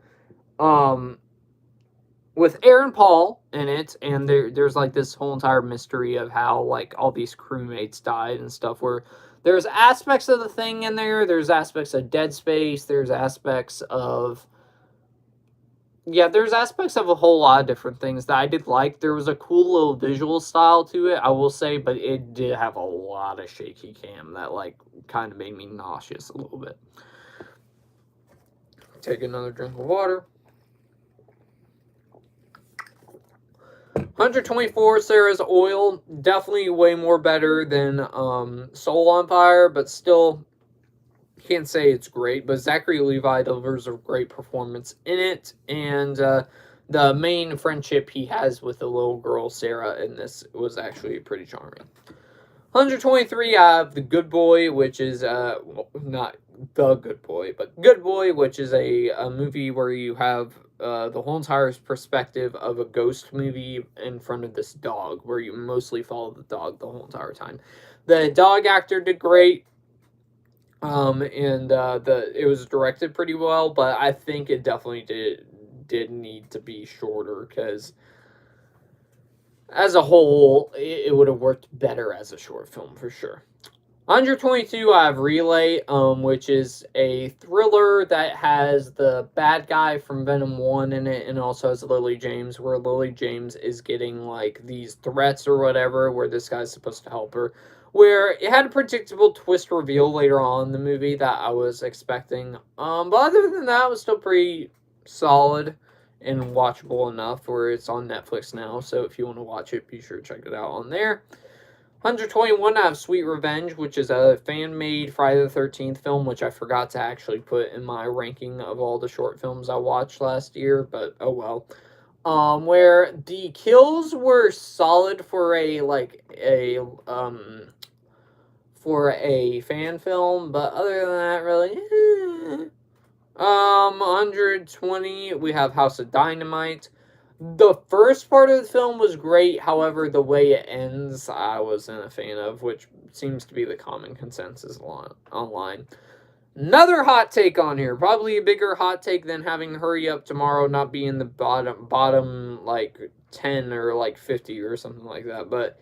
With Aaron Paul in it, and there's this whole entire mystery of how all these crewmates died and stuff, where there's aspects of the Thing in there's aspects of Dead Space, there's aspects of a whole lot of different things that I did like. There was a cool little visual style to it, I will say, but it did have a lot of shaky cam that kind of made me nauseous a little bit. Take another drink of water. 124, Sarah's Oil. Definitely way more better than Soul on Fire, but still can't say it's great. But Zachary Levi delivers a great performance in it, and the main friendship he has with the little girl, Sarah, in this was actually pretty charming. 123, I have The Good Boy, which is, not The Good Boy, but Good Boy, which is a movie where you have the whole entire perspective of a ghost movie in front of this dog, where you mostly follow the dog the whole entire time. The dog actor did great, and it was directed pretty well, but I think it definitely did need to be shorter, because as a whole, it would have worked better as a short film for sure. 122, I have Relay, which is a thriller that has the bad guy from Venom 1 in it, and also has Lily James, where Lily James is getting these threats or whatever, where this guy's supposed to help her. Where it had a predictable twist reveal later on in the movie that I was expecting. But other than that, it was still pretty solid and watchable enough, where it's on Netflix now. So if you want to watch it, be sure to check it out on there. 121, I have Sweet Revenge, which is a fan-made Friday the 13th film, which I forgot to actually put in my ranking of all the short films I watched last year, but oh well. Where the kills were solid for a fan film, but other than that, really. 120, we have House of Dynamite. The first part of the film was great, however, the way it ends, I wasn't a fan of, which seems to be the common consensus online. Another hot take on here, probably a bigger hot take than having Hurry Up Tomorrow not be in the bottom like 10 or like 50 or something like that, but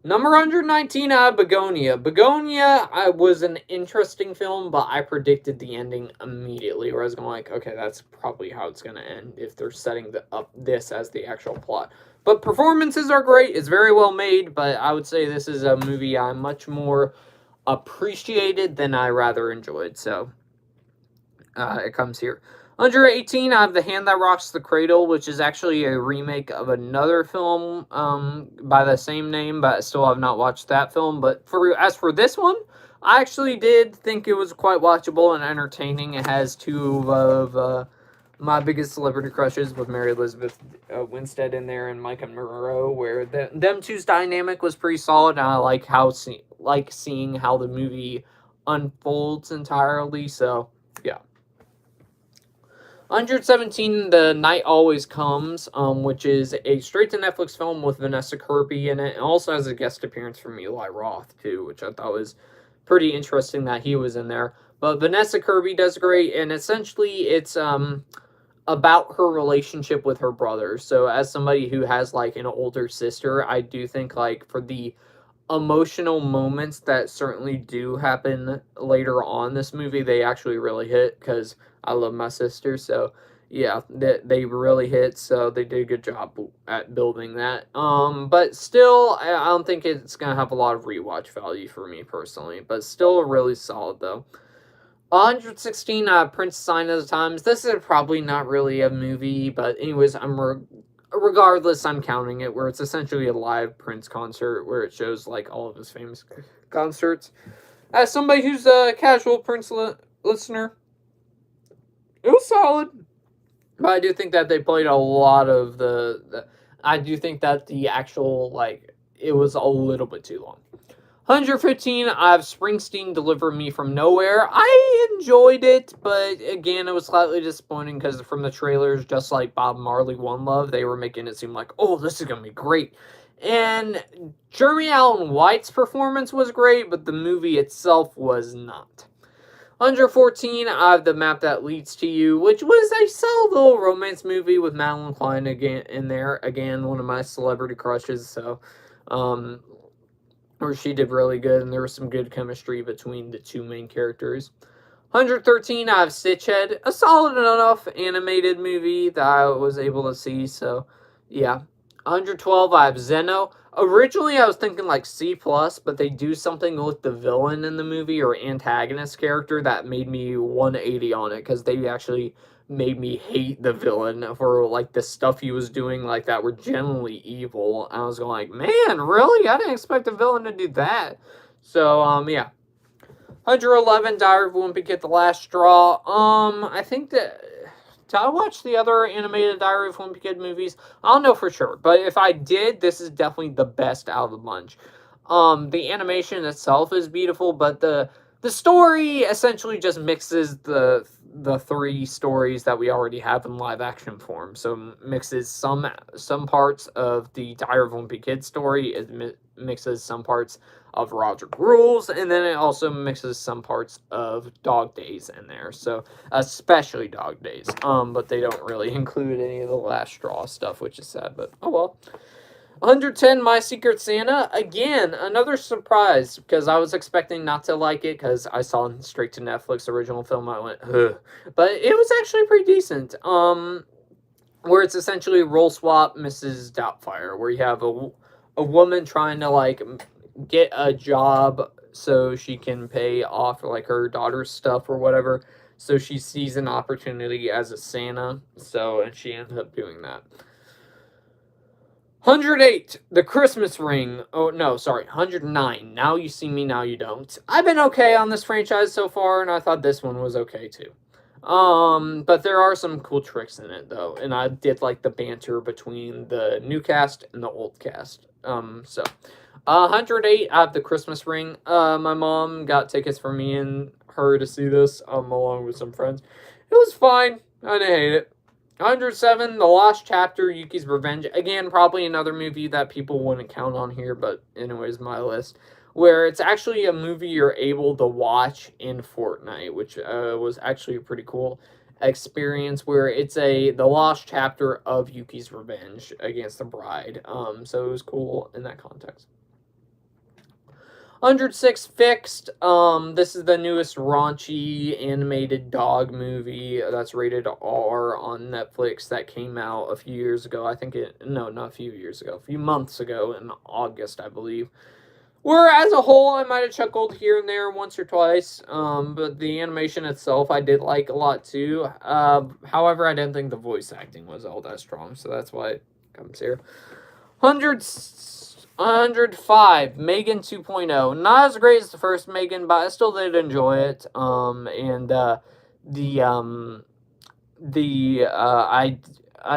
number 119, I have Begonia. Begonia was an interesting film, but I predicted the ending immediately, where I was going like, okay, that's probably how it's going to end if they're setting up this as the actual plot. But performances are great. It's very well made, but I would say this is a movie I'm much more appreciated than I rather enjoyed. So it comes here. 118, I have The Hand That Rocks the Cradle, which is actually a remake of another film by the same name, but I still have not watched that film. But as for this one, I actually did think it was quite watchable and entertaining. It has two of my biggest celebrity crushes with Mary Elizabeth Winstead in there and Micah Monroe, where them two's dynamic was pretty solid, and I like seeing how the movie unfolds entirely. So yeah. 117, The Night Always Comes, which is a straight-to-Netflix film with Vanessa Kirby in it. It also has a guest appearance from Eli Roth, too, which I thought was pretty interesting that he was in there. But Vanessa Kirby does great, and essentially it's about her relationship with her brother. So as somebody who has, like, an older sister, I do think, like, for the emotional moments that certainly do happen later on this movie, they actually really hit, because I love my sister. So yeah, they really hit, so they did a good job at building that. But still, I don't think it's gonna have a lot of rewatch value for me personally, but still really solid though. 116, Prince Sign of the Times. This is probably not really a movie, but anyways, regardless, I'm counting it, where it's essentially a live Prince concert where it shows like all of his famous concerts. As somebody who's a casual Prince listener, it was solid, but I do think that they played a lot of I do think that the actual it was a little bit too long. 115, I have Springsteen Deliver Me From Nowhere. I enjoyed it, but again, it was slightly disappointing because from the trailers, just like Bob Marley One Love, they were making it seem like, oh, this is going to be great. And Jeremy Allen White's performance was great, but the movie itself was not. 114, I have The Map That Leads to You, which was a solid little romance movie with Madeline Klein again in there. Again, one of my celebrity crushes, so where she did really good, and there was some good chemistry between the two main characters. 113, I have Stitchhead, a solid enough animated movie that I was able to see, so yeah. 112, I have Zeno. Originally, I was thinking like C+, but they do something with the villain in the movie or antagonist character that made me 180 on it, because they actually made me hate the villain for like the stuff he was doing like that were genuinely evil. I was going like, man, really? I didn't expect a villain to do that. So yeah. 111, Diary of Wimpy Kid, The Last Straw. I think that did I watch the other animated Diary of Wimpy Kid movies? I don't know for sure, but if I did, this is definitely the best out of the bunch. The animation itself is beautiful, but the story essentially just mixes the three stories that we already have in live action form. So mixes some parts of the Diary of Wimpy Kid story. It mixes some parts of Roger Rules, and then it also mixes some parts of Dog Days in there. So especially Dog Days. But they don't really include any of the Last Straw stuff, which is sad. But oh well. 110, My Secret Santa. Again, another surprise, because I was expecting not to like it, because I saw it straight to Netflix original film. I went, ugh. But it was actually pretty decent. Where it's essentially role swap Mrs. Doubtfire, where you have a woman trying to get a job so she can pay off like her daughter's stuff or whatever. So she sees an opportunity as a Santa, and she ends up doing that. 108, The Christmas Ring. Oh, no, sorry, 109, Now You See Me, Now You Don't. I've been okay on this franchise so far, and I thought this one was okay too. But there are some cool tricks in it, though, and I did like the banter between the new cast and the old cast. 108, I have The Christmas Ring. My mom got tickets for me and her to see this, along with some friends. It was fine. I didn't hate it. 107, The Lost Chapter, Yuki's Revenge. Again, probably another movie that people wouldn't count on here, but anyways, my list. Where it's actually a movie you're able to watch in Fortnite, which was actually a pretty cool experience, where it's the lost chapter of Yuki's Revenge against the bride. So it was cool in that context. 106, Fixed. This is the newest raunchy animated dog movie that's rated R on Netflix that came out a few years ago. No, not a few years ago, a few months ago in August, I believe. Where, as a whole, I might have chuckled here and there once or twice, but the animation itself I did like a lot too. However, I didn't think the voice acting was all that strong, so that's why it comes here. 105, Megan 2.0. Not as great as the first Megan, but I still did enjoy it. I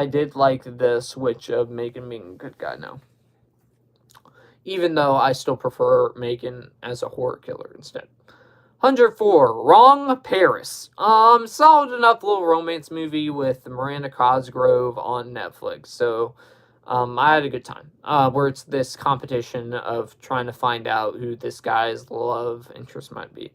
did like the switch of Megan being a good guy now. Even though I still prefer Megan as a horror killer instead. 104, Wrong Paris. Solid enough little romance movie with Miranda Cosgrove on Netflix. So, I had a good time. Where it's this competition of trying to find out who this guy's love interest might be.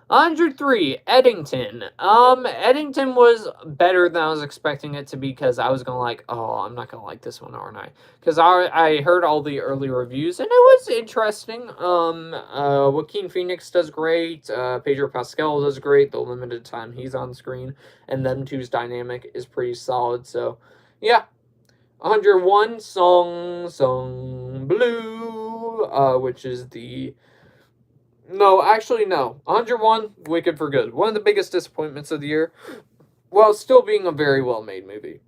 103, Eddington. Eddington was better than I was expecting it to be, because I was gonna I'm not gonna like this one, aren't I? Because I heard all the early reviews, and it was interesting. Joaquin Phoenix does great, Pedro Pascal does great, the limited time he's on screen, and them two's dynamic is pretty solid, so, yeah. 101, Song Blue, which is the... No, actually, no. 101, Wicked for Good. One of the biggest disappointments of the year, while still being a very well-made movie.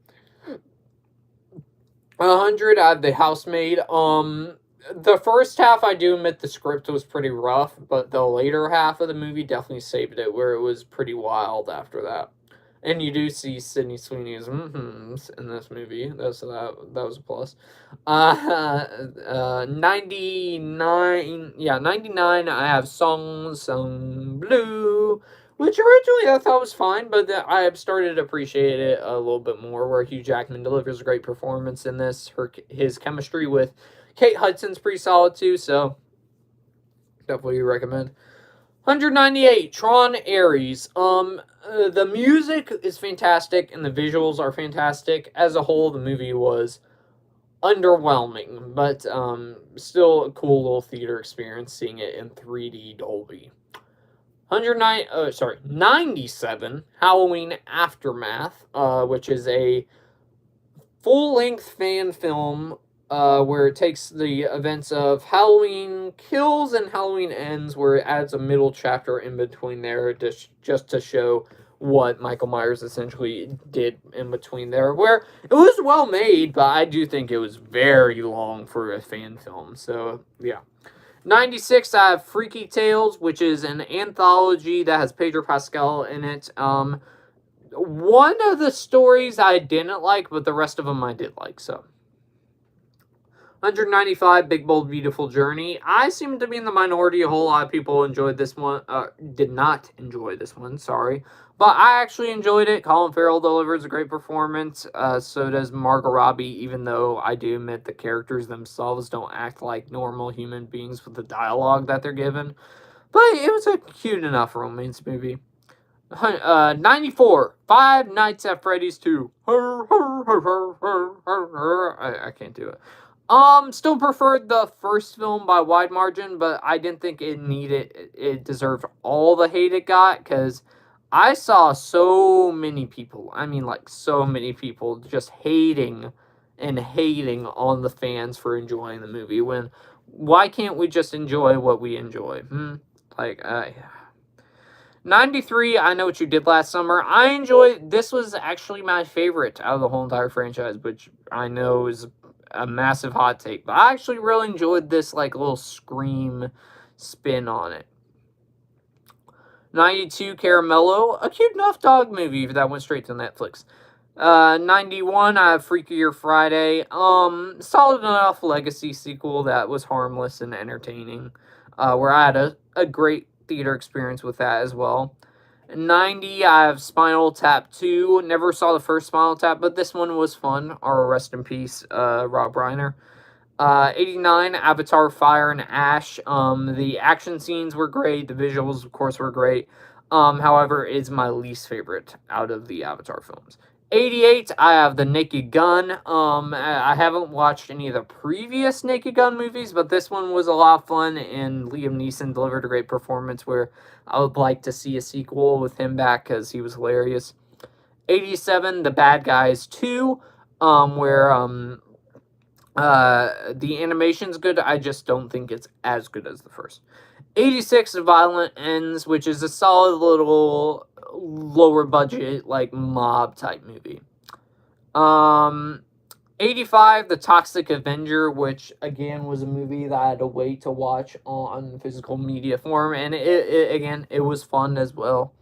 100, I have The Housemaid. The first half, I do admit the script was pretty rough, but the later half of the movie definitely saved it, where it was pretty wild after that. And you do see Sydney Sweeney's in this movie. That was a plus. 99, yeah, 99, I have Song Blue, which originally I thought was fine, but I have started to appreciate it a little bit more, where Hugh Jackman delivers a great performance in this. His chemistry with Kate Hudson's pretty solid too, so definitely recommend. 198, Tron Ares. The music is fantastic and the visuals are fantastic. As a whole, the movie was underwhelming, but still a cool little theater experience seeing it in 3D Dolby. 97, Halloween Aftermath, which is a full-length fan film where it takes the events of Halloween Kills and Halloween Ends, where it adds a middle chapter in between there just to show what Michael Myers essentially did in between there, where it was well made, but I do think it was very long for a fan film, so yeah. 96, I have Freaky Tales, which is an anthology that has Pedro Pascal in it. One of the stories I didn't like, but the rest of them I did like, so. 195, Big Bold Beautiful Journey. I seem to be in the minority. A whole lot of people enjoyed this one. Did not enjoy this one, sorry. But I actually enjoyed it. Colin Farrell delivers a great performance. So does Margot Robbie, even though I do admit the characters themselves don't act like normal human beings with the dialogue that they're given. But it was a cute enough romance movie. 94, Five Nights at Freddy's 2. I can't do it. Still preferred the first film by wide margin, but I didn't think it deserved all the hate it got, because I saw so many people, so many people just hating on the fans for enjoying the movie, when, why can't we just enjoy what we enjoy? 93, I Know What You Did Last Summer. This was actually my favorite out of the whole entire franchise, which I know is a massive hot take, but I actually really enjoyed this, like, little Scream spin on it. 92, Caramello, a cute enough dog movie that went straight to Netflix. 91, I have Freakier Friday. Solid enough legacy sequel that was harmless and entertaining. Where I had a great theater experience with that as well. 90, I have Spinal Tap 2. Never saw the first Spinal Tap, but this one was fun. Or rest in peace, Rob Reiner. 89, Avatar Fire and Ash. The action scenes were great. The visuals, of course, were great. However, it's my least favorite out of the Avatar films. 88, I have The Naked Gun. I haven't watched any of the previous Naked Gun movies, but this one was a lot of fun, and Liam Neeson delivered a great performance where I would like to see a sequel with him back because he was hilarious. 87, The Bad Guys 2, where the animation's good. I just don't think it's as good as the first. 86, Violent Ends, which is a solid little lower budget, like, mob type movie. 85, The Toxic Avenger, which again was a movie that I had to wait to watch on physical media form, and it was fun as well.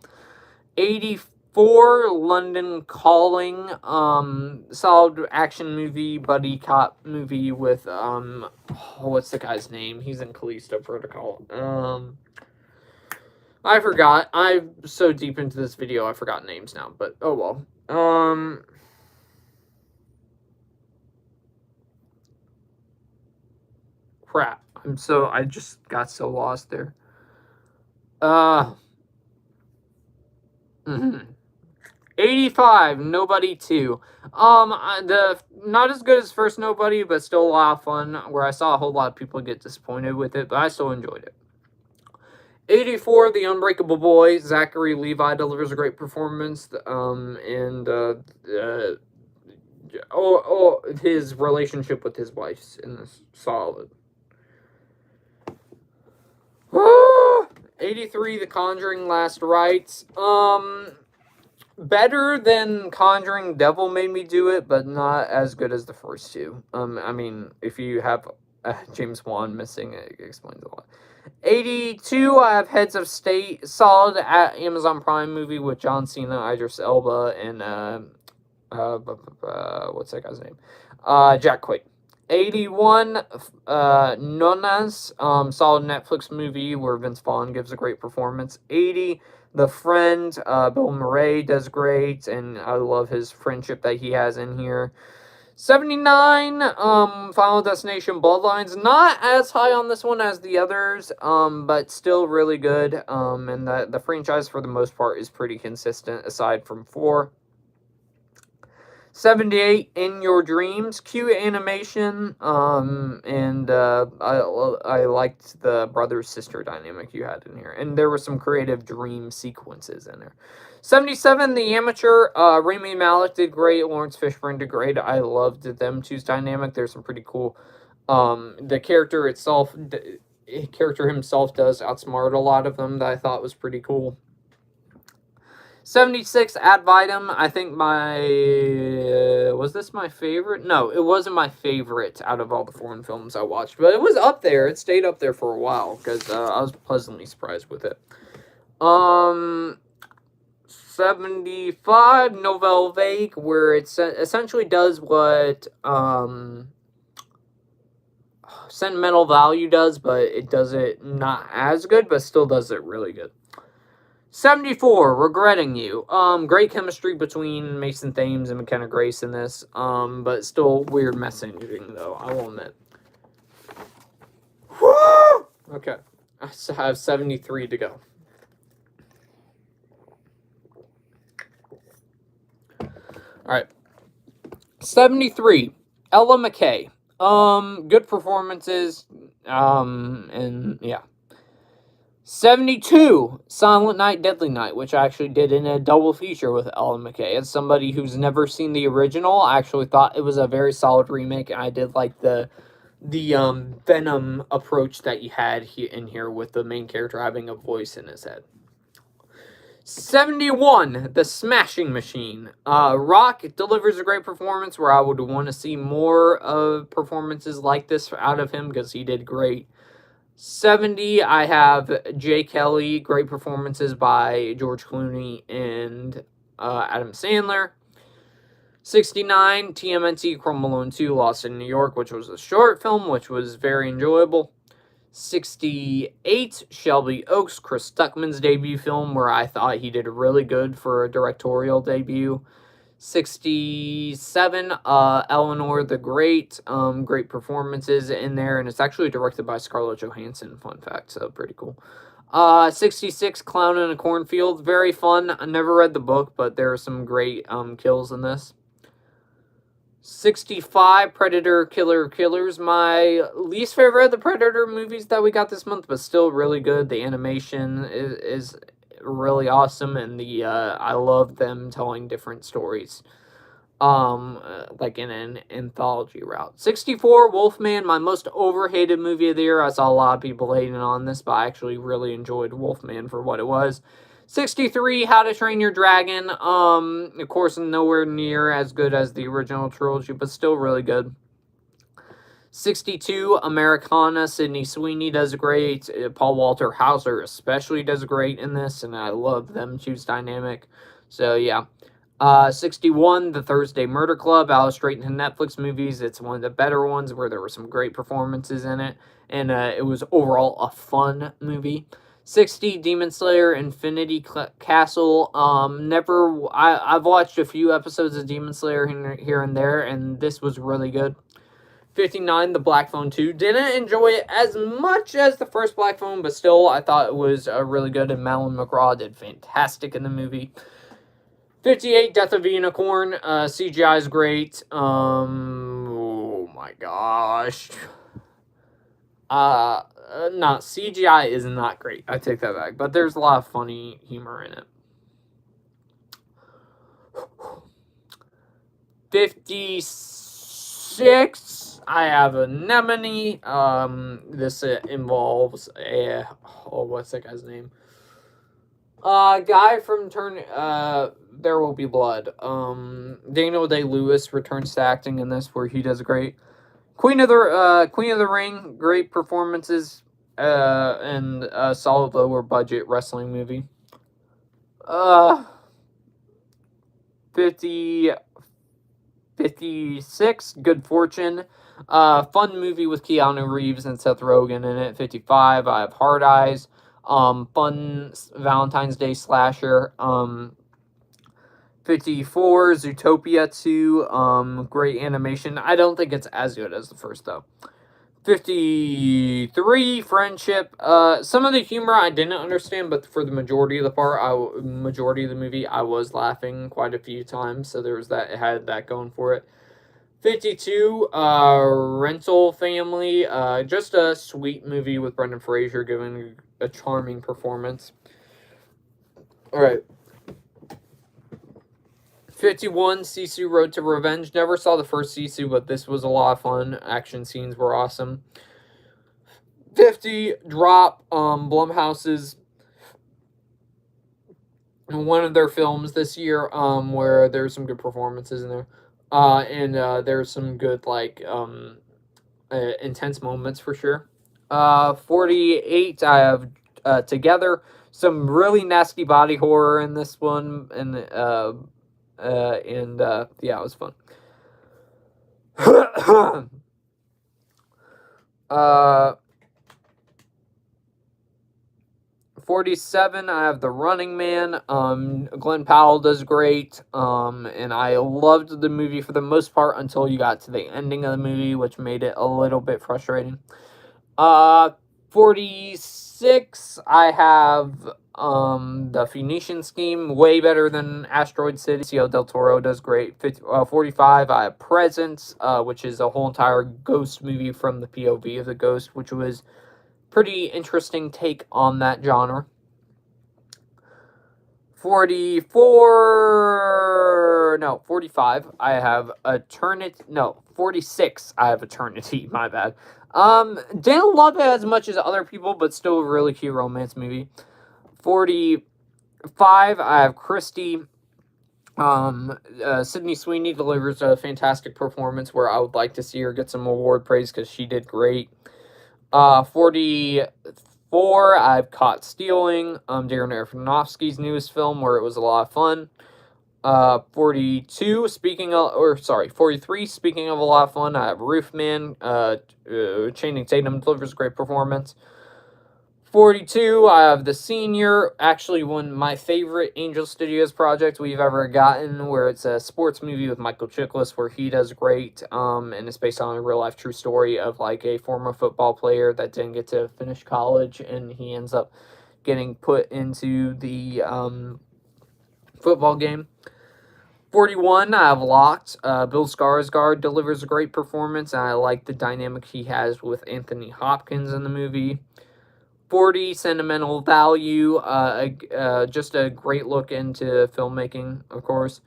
84, London Calling, solid action movie, buddy cop movie with what's the guy's name? He's in Callisto Protocol. I forgot. I'm so deep into this video, I forgot names now, but oh well. Crap. I just got so lost there. 85, Nobody 2. Not as good as first Nobody, but still a lot of fun, where I saw a whole lot of people get disappointed with it, but I still enjoyed it. 84, The Unbreakable Boy. Zachary Levi delivers a great performance, his relationship with his wife's in this solid. 83, The Conjuring Last Rites. Better than Conjuring Devil Made Me Do It, but not as good as the first two. I mean, if you have James Wan missing, it explains a lot. 82, I have Heads of State. Solid at Amazon Prime movie with John Cena, Idris Elba, and what's that guy's name? Jack Quaid. 81, Nonas, solid Netflix movie where Vince Vaughn gives a great performance. 80, The Friend, Bill Murray does great, and I love his friendship that he has in here. 79, Final Destination Bloodlines, not as high on this one as the others, but still really good, and the franchise for the most part is pretty consistent, aside from 4. 78, In Your Dreams, cute animation, and I liked the brother-sister dynamic you had in here, and there were some creative dream sequences in there. 77, The Amateur, Rami Malek did great, Lawrence Fishburne did great, I loved them two's dynamic, there's some pretty cool, the character himself does outsmart a lot of them that I thought was pretty cool. 76, Ad Vitam, I think was this my favorite? No, it wasn't my favorite out of all the foreign films I watched, but it was up there, it stayed up there for a while, because I was pleasantly surprised with it. 75, Nouvelle Vague, where it essentially does what, Sentimental Value does, but it does it not as good, but still does it really good. 74, Regretting You. Great chemistry between Mason Thames and McKenna Grace in this, but still weird messaging, though, I will admit. Woo! Okay, I have 73 to go. Alright. 73, Ella McKay. Good performances, and yeah. 72, Silent Night, Deadly Night, which I actually did in a double feature with Ella McKay. As somebody who's never seen the original, I actually thought it was a very solid remake, and I did like the Venom approach that you had in here with the main character having a voice in his head. 71, The Smashing Machine. Rock delivers a great performance where I would want to see more of performances like this out of him because he did great. 70, I have Jay Kelly, great performances by George Clooney and Adam Sandler. 69, TMNT Chrome Alone 2, Lost in New York, which was a short film, which was very enjoyable. 68, Shelby Oaks, Chris Stuckman's debut film, where I thought he did really good for a directorial debut. 67, Eleanor the Great, great performances in there, and it's actually directed by Scarlett Johansson, fun fact, so pretty cool. 66, Clown in a Cornfield, very fun. I never read the book, but there are some great kills in this. 65, Predator Killer Killers, my least favorite of the Predator movies that we got this month, but still really good. The animation is really awesome, and I love them telling different stories, like in an anthology route. 64, Wolfman, my most overhated movie of the year. I saw a lot of people hating on this, but I actually really enjoyed Wolfman for what it was. 63, How to Train Your Dragon. Of course, nowhere near as good as the original trilogy, but still really good. 62, Americana. Sydney Sweeney does great. Paul Walter Hauser especially does great in this, and I love them two's dynamic. So, yeah. 61, The Thursday Murder Club. I was straight into Netflix movies. It's one of the better ones where there were some great performances in it, and it was overall a fun movie. 60, Demon Slayer Infinity Castle. I've watched a few episodes of Demon Slayer here and there, and this was really good. 59, The Black Phone 2. Didn't enjoy it as much as the first Black Phone, but still, I thought it was really good, and Malin McGraw did fantastic in the movie. 58, Death of a Unicorn. CGI is great. Oh my gosh. Not CGI is not great. I take that back. But there's a lot of funny humor in it. 56, I have Anemone. This involves what's that guy's name? Guy from There Will Be Blood. Daniel Day-Lewis returns to acting in this, where he does great. Queen of the Ring, great performances, and a solid lower budget wrestling movie. 56, Good Fortune, fun movie with Keanu Reeves and Seth Rogen in it. 55, I have Hard Eyes, fun Valentine's Day slasher. 54, Zootopia 2, great animation. I don't think it's as good as the first, though. 53, Friendship. Some of the humor I didn't understand, but for the majority of the movie, I was laughing quite a few times, so there was that. It had that going for it. 52, Rental Family. Just a sweet movie with Brendan Fraser giving a charming performance. All right. 51, Sisu Road to Revenge. Never saw the first Sisu, but this was a lot of fun. Action scenes were awesome. 50, Drop, Blumhouse's one of their films this year, where there's some good performances in there. And there's some good, intense moments for sure. 48, I have Together. Some really nasty body horror in this one, and yeah, it was fun. 47, I have The Running Man. Glenn Powell does great, and I loved the movie for the most part until you got to the ending of the movie, which made it a little bit frustrating. 46, I have The Phoenician Scheme, way better than Asteroid City. Benicio del Toro does great. 45, I have Presence, which is a whole entire ghost movie from the POV of the ghost, which was pretty interesting take on that genre. 45, I have 46, I have Eternity, my bad. Didn't love it as much as other people, but still a really cute romance movie. 47, 5, I have Christy. Sydney Sweeney delivers a fantastic performance where I would like to see her get some award praise because she did great. 44, I've Caught Stealing, Darren Aronofsky's newest film where it was a lot of fun. 42, 43, speaking of a lot of fun, I have Roofman, Channing Tatum delivers a great performance. 42, I have The Senior, actually one of my favorite Angel Studios projects we've ever gotten, where it's a sports movie with Michael Chiklis, where he does great, and it's based on a real-life true story of, like, a former football player that didn't get to finish college, and he ends up getting put into the, football game. 41, I have Locked. Bill Skarsgård delivers a great performance, and I like the dynamic he has with Anthony Hopkins in the movie. 40, Sentimental Value, just a great look into filmmaking, of course.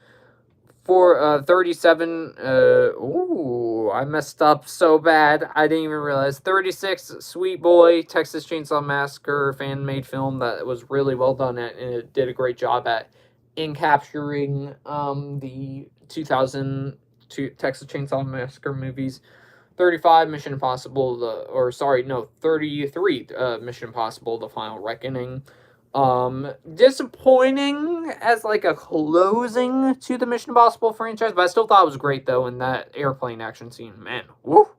37, I messed up so bad, I didn't even realize. 36, Sweet Boy, Texas Chainsaw Massacre fan-made film that was really well done at, and it did a great job at in capturing the 2002 Texas Chainsaw Massacre movies. 35, Mission Impossible, 33, Mission Impossible, The Final Reckoning. Disappointing as, like, a closing to the Mission Impossible franchise, but I still thought it was great, though, in that airplane action scene. Man, woo!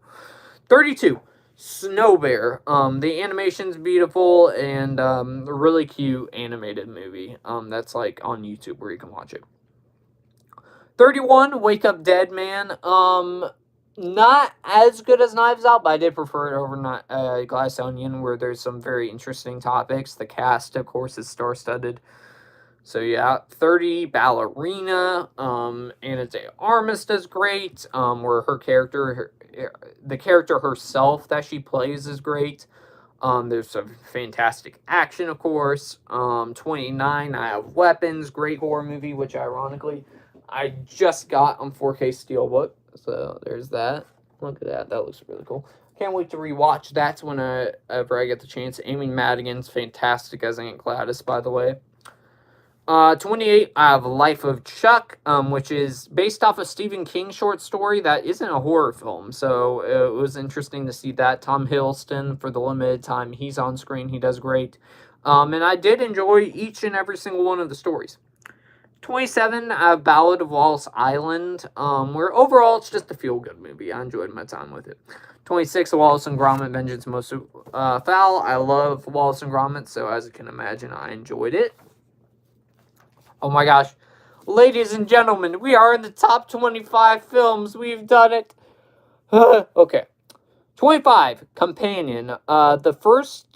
32, Snow Bear. The animation's beautiful, and, a really cute animated movie, that's, like, on YouTube where you can watch it. 31, Wake Up Dead Man. Not as good as Knives Out, but I did prefer it over Glass Onion, where there's some very interesting topics. The cast, of course, is star-studded. So yeah, 30, Ballerina. Anna de Armas does great. Where the character herself that she plays is great. There's some fantastic action, of course. 29, I have Weapons, great horror movie, which ironically I just got on 4K Steelbook. So there's that. Look at that. That looks really cool. Can't wait to rewatch that whenever I get the chance. Amy Madigan's fantastic as Aunt Gladys, by the way. 28, I have Life of Chuck, which is based off a Stephen King short story that isn't a horror film. So it was interesting to see that. Tom Hiddleston, for the limited time he's on screen, he does great. And I did enjoy each and every single one of the stories. 27, Ballad of Wallace Island, where overall it's just a feel-good movie. I enjoyed my time with it. 26, Wallace and Gromit, Vengeance Most Foul. I love Wallace and Gromit, so as you can imagine, I enjoyed it. Oh my gosh. Ladies and gentlemen, we are in the top 25 films. We've done it. Okay. 25, Companion. Wallace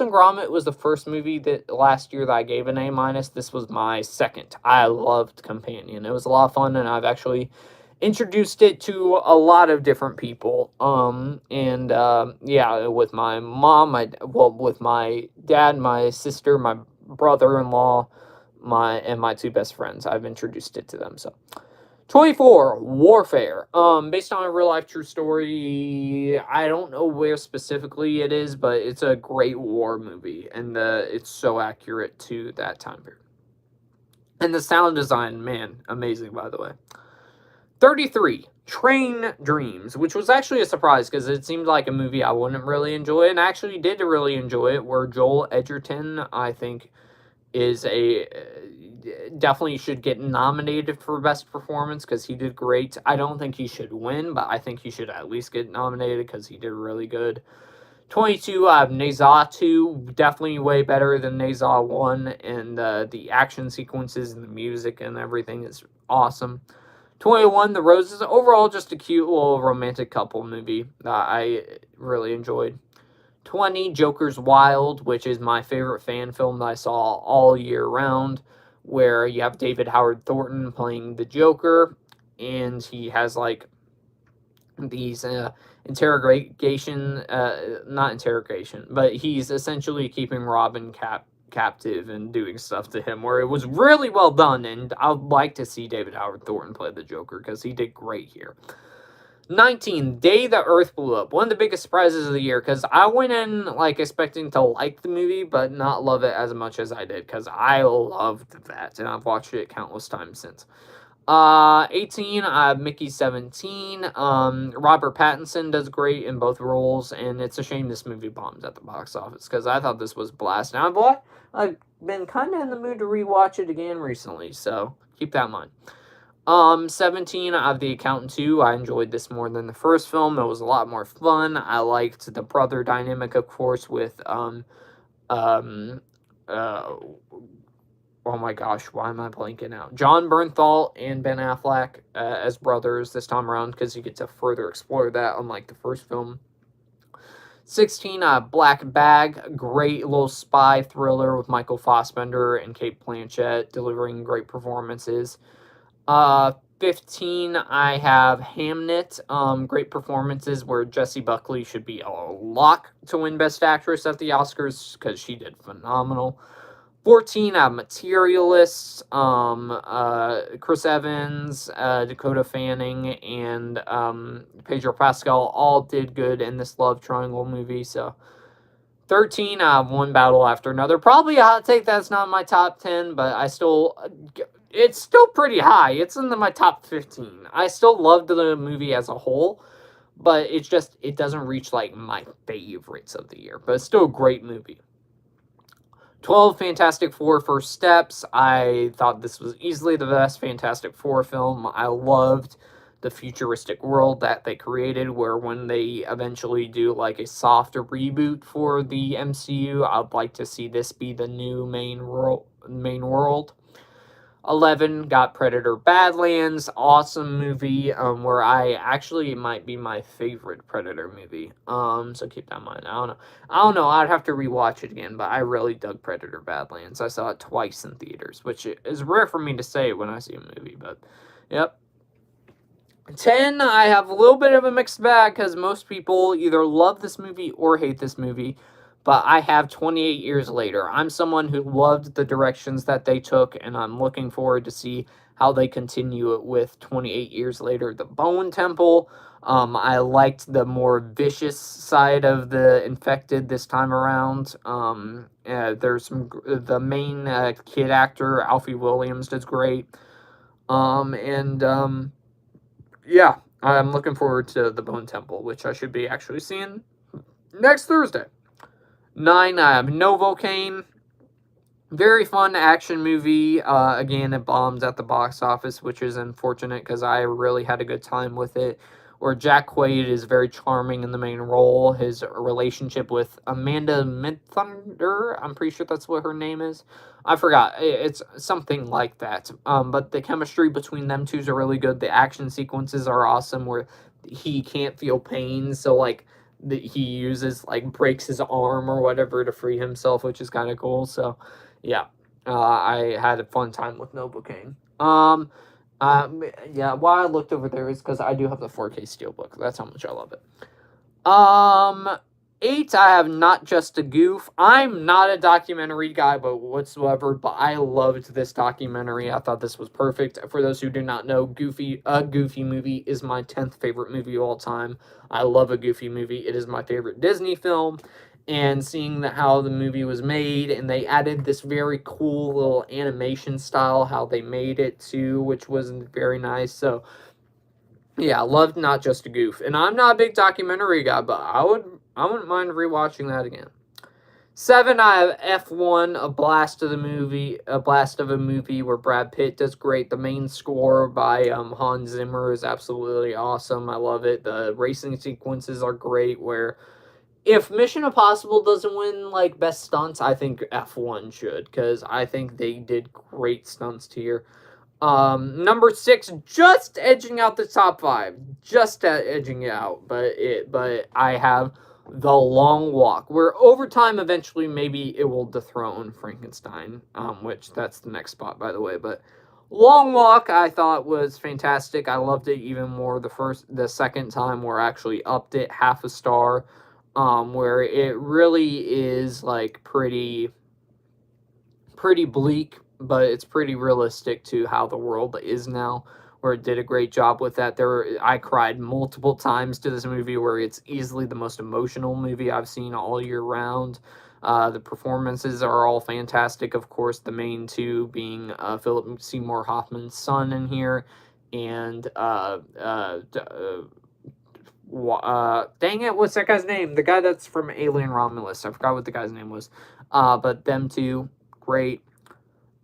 and Gromit was the first movie that last year that I gave an A-. This was my second. I loved Companion. It was a lot of fun, and I've actually introduced it to a lot of different people. With my mom, with my dad, my sister, my brother-in-law, my two best friends. I've introduced it to them, so. 24, Warfare. Based on a real-life true story. I don't know where specifically it is, but it's a great war movie, and it's so accurate to that time period. And the sound design, man, amazing, by the way. 33, Train Dreams, which was actually a surprise, because it seemed like a movie I wouldn't really enjoy, and I actually did really enjoy it, where Joel Edgerton, I think, is definitely should get nominated for best performance because he did great. I don't think he should win, but I think he should at least get nominated because he did really good. 22, I have Naza 2, definitely way better than Naza 1, and the action sequences and the music and everything is awesome. 21, The Roses, overall just a cute little romantic couple movie that I really enjoyed. 20, Joker's Wild, which is my favorite fan film that I saw all year round, where you have David Howard Thornton playing the Joker, and he has, like, these not interrogation, but he's essentially keeping Robin captive and doing stuff to him, where it was really well done, and I'd like to see David Howard Thornton play the Joker, because he did great here. 19, Day the Earth Blew Up. One of the biggest surprises of the year, because I went in, like, expecting to like the movie, but not love it as much as I did, because I loved that, and I've watched it countless times since. 18, I have Mickey 17. Robert Pattinson does great in both roles, and it's a shame this movie bombed at the box office, because I thought this was a blast. Now, I've been kind of in the mood to rewatch it again recently, so keep that in mind. 17, I have The Accountant 2. I enjoyed this more than the first film. It was a lot more fun. I liked the brother dynamic, of course, with, oh my gosh, why am I blanking out? Jon Bernthal and Ben Affleck as brothers this time around, because you get to further explore that, unlike the first film. 16, Black Bag, great little spy thriller with Michael Fassbender and Cate Blanchett delivering great performances. 15, I have Hamnet. Great performances where Jessie Buckley should be a lock to win Best Actress at the Oscars because she did phenomenal. 14, I have Materialists. Chris Evans, Dakota Fanning, and Pedro Pascal all did good in this love triangle movie. So 13, I have One Battle After Another. Probably a hot take that's not my top 10, but it's still pretty high. It's in my top 15. I still loved the movie as a whole, but it doesn't reach, like, my favorites of the year. But it's still a great movie. 12, Fantastic Four First Steps. I thought this was easily the best Fantastic Four film. I loved the futuristic world that they created, where when they eventually do, like, a softer reboot for the MCU, I'd like to see this be the new main world. 11, got Predator Badlands. Awesome movie, where it might be my favorite Predator movie. So keep that in mind. I don't know. I'd have to rewatch it again, but I really dug Predator Badlands. I saw it twice in theaters, which is rare for me to say when I see a movie, but yep. 10, I have a little bit of a mixed bag, because most people either love this movie or hate this movie. But I have 28 Years Later. I'm someone who loved the directions that they took, and I'm looking forward to see how they continue it with 28 Years Later. The Bone Temple. I liked the more vicious side of the infected this time around. There's the main kid actor, Alfie Williams, does great. Yeah, I'm looking forward to The Bone Temple, which I should be actually seeing next Thursday. 9, I have Novocaine. Very fun action movie. Again, it bombed at the box office, which is unfortunate because I really had a good time with it. Where Jack Quaid is very charming in the main role. His relationship with Amanda Midthunder, I'm pretty sure that's what her name is. I forgot. It's something like that. But the chemistry between them two is really good. The action sequences are awesome where he can't feel pain, so, like, that he uses, like, breaks his arm or whatever to free himself, which is kind of cool. So, yeah, I had a fun time with Novocaine. Yeah, why I looked over there is because I do have the 4K Steelbook. That's how much I love it. 8, I have Not Just a Goof. I'm not a documentary guy, whatsoever, but I loved this documentary. I thought this was perfect. For those who do not know, Goofy movie is my 10th favorite movie of all time. I love a Goofy movie. It is my favorite Disney film. And seeing how the movie was made, and they added this very cool little animation style, how they made it too, which was very nice. So, yeah, loved Not Just a Goof. And I'm not a big documentary guy, but I wouldn't mind rewatching that again. 7, I have F1, a blast of a movie where Brad Pitt does great. The main score by Hans Zimmer is absolutely awesome. I love it. The racing sequences are great, where if Mission Impossible doesn't win, like, best stunts, I think F1 should, because I think they did great stunts here. Number 6, just edging out the top 5, just edging it out, but I have The Long Walk, where over time, eventually, maybe it will dethrone Frankenstein, which that's the next spot, by the way, but Long Walk, I thought, was fantastic. I loved it even more the second time, where I actually upped it half a star, where it really is, like, pretty bleak, but it's pretty realistic to how the world is now, where it did a great job with that. I cried multiple times to this movie, where it's easily the most emotional movie I've seen all year round. The performances are all fantastic. Of course, the main two being Philip Seymour Hoffman's son in here, and dang it, what's that guy's name? The guy that's from Alien Romulus. I forgot what the guy's name was. But them two, great.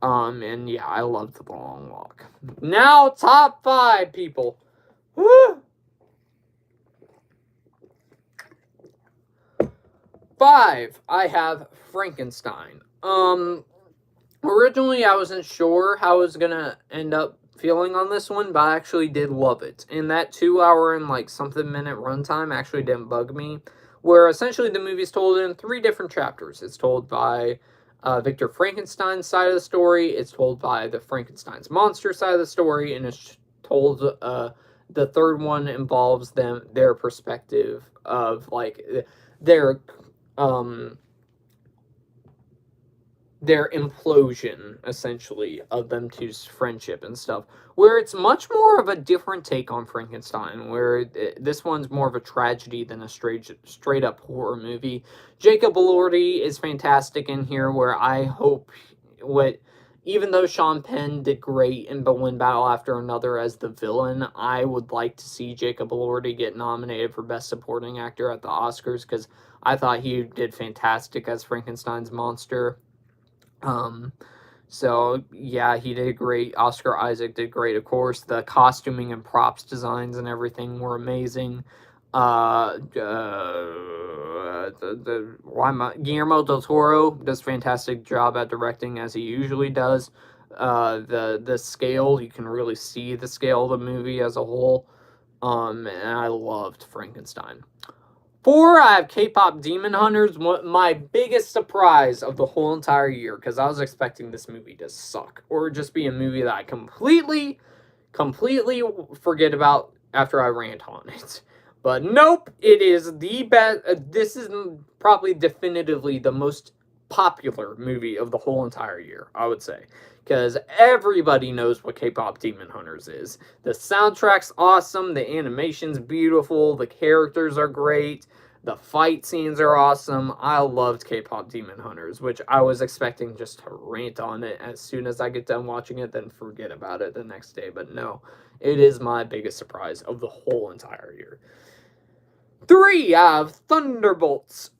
And yeah, I loved The Long Walk. Now, top 5, people. Woo! 5, I have Frankenstein. Originally I wasn't sure how I was gonna end up feeling on this one, but I actually did love it. And that 2 hour and like something minute runtime actually didn't bug me. Where essentially the movie's told in 3 different chapters. It's told by Victor Frankenstein's side of the story, it's told by the Frankenstein's monster side of the story, and it's told the third one involves their perspective of like their implosion, essentially, of them two's friendship and stuff, where it's much more of a different take on Frankenstein, where this one's more of a tragedy than a straight up horror movie. Jacob Elordi is fantastic in here, where I hope even though Sean Penn did great in One Battle After Another as the villain, I would like to see Jacob Elordi get nominated for Best Supporting Actor at the Oscars, because I thought he did fantastic as Frankenstein's monster. So yeah, he did great. Oscar Isaac did great, of course. The costuming and props designs and everything were amazing. Guillermo del Toro does fantastic job at directing, as he usually does. The scale, you can really see the scale of the movie as a whole. And I loved Frankenstein. 4, I have K-Pop Demon Hunters, my biggest surprise of the whole entire year, because I was expecting this movie to suck, or just be a movie that I completely forget about after I rant on it. But nope, it is the best. This is probably definitively the most popular movie of the whole entire year, I would say. Because everybody knows what K-Pop Demon Hunters is. The soundtrack's awesome, the animation's beautiful, the characters are great, the fight scenes are awesome. I loved K-Pop Demon Hunters, which I was expecting just to rant on it as soon as I get done watching it, then forget about it the next day. But no, it is my biggest surprise of the whole entire year. 3, I have Thunderbolts.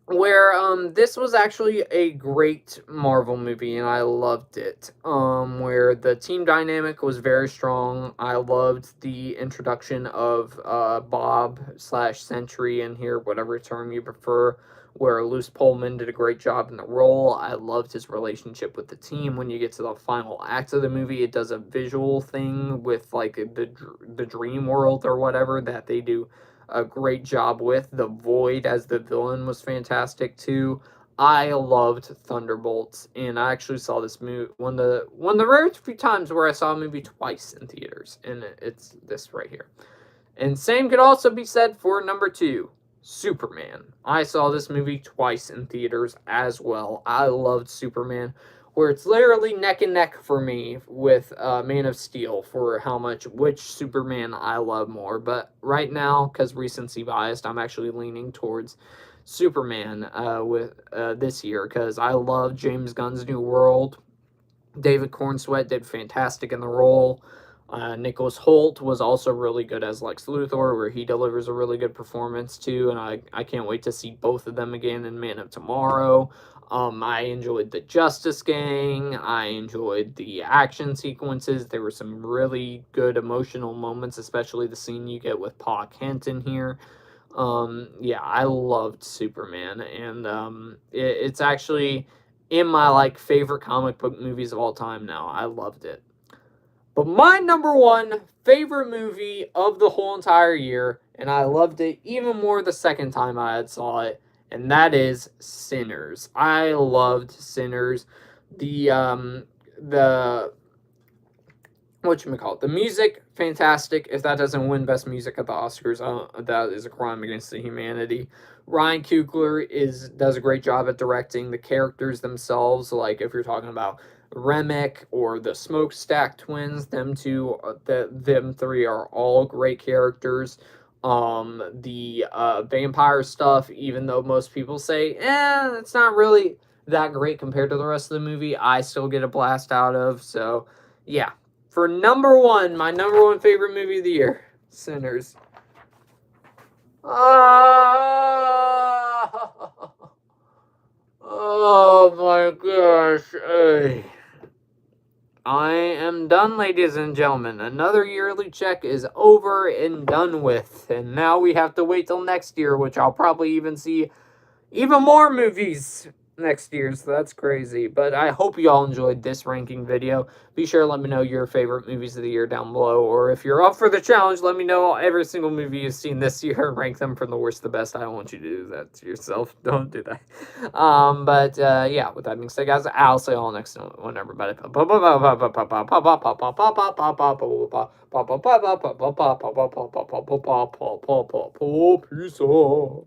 Where this was actually a great Marvel movie, and I loved it. Where the team dynamic was very strong. I loved the introduction of Bob/Sentry in here, whatever term you prefer, where Luce Pullman did a great job in the role. I loved his relationship with the team. When you get to the final act of the movie, it does a visual thing with like the dream world or whatever that they do a great job with. The Void as the villain was fantastic too. I loved Thunderbolts, and I actually saw this movie one of the rare few times where I saw a movie twice in theaters, and it's this right here. And same could also be said for number 2, Superman. I saw this movie twice in theaters as well. I loved Superman, where it's literally neck and neck for me with Man of Steel for which Superman I love more. But right now, because recency biased, I'm actually leaning towards Superman with this year, because I love James Gunn's New World. David Cornsweet did fantastic in the role. Nicholas Hoult was also really good as Lex Luthor, where he delivers a really good performance too, and I can't wait to see both of them again in Man of Tomorrow. I enjoyed the Justice Gang. I enjoyed the action sequences. There were some really good emotional moments, especially the scene you get with Pa Kent in here. Yeah, I loved Superman, and it's actually in my like favorite comic book movies of all time now. I loved it. But my number 1 favorite movie of the whole entire year, and I loved it even more the second time I had saw it, and that is Sinners. I loved Sinners. The whatchamacallit, the music, fantastic. If that doesn't win Best Music at the Oscars, that is a crime against the humanity. Ryan Coogler does a great job at directing. The characters themselves, like if you're talking about Remick or the Smokestack Twins. Them three are all great characters. The vampire stuff, even though most people say, it's not really that great compared to the rest of the movie, I still get a blast out of. So, yeah. For number one, my number one favorite movie of the year, Sinners. Oh my gosh. I am done, ladies and gentlemen. Another yearly check is over and done with. And now we have to wait till next year, which I'll probably even see even more movies next year, so that's crazy. But I hope you all enjoyed this ranking video. Be sure to let me know your favorite movies of the year down below, or if you're up for the challenge, let me know every single movie you've seen this year and rank them from the worst to the best. I don't want you to do that to yourself. Don't do that. But yeah, with that being said, guys, I'll see you all next one, everybody. Peace out.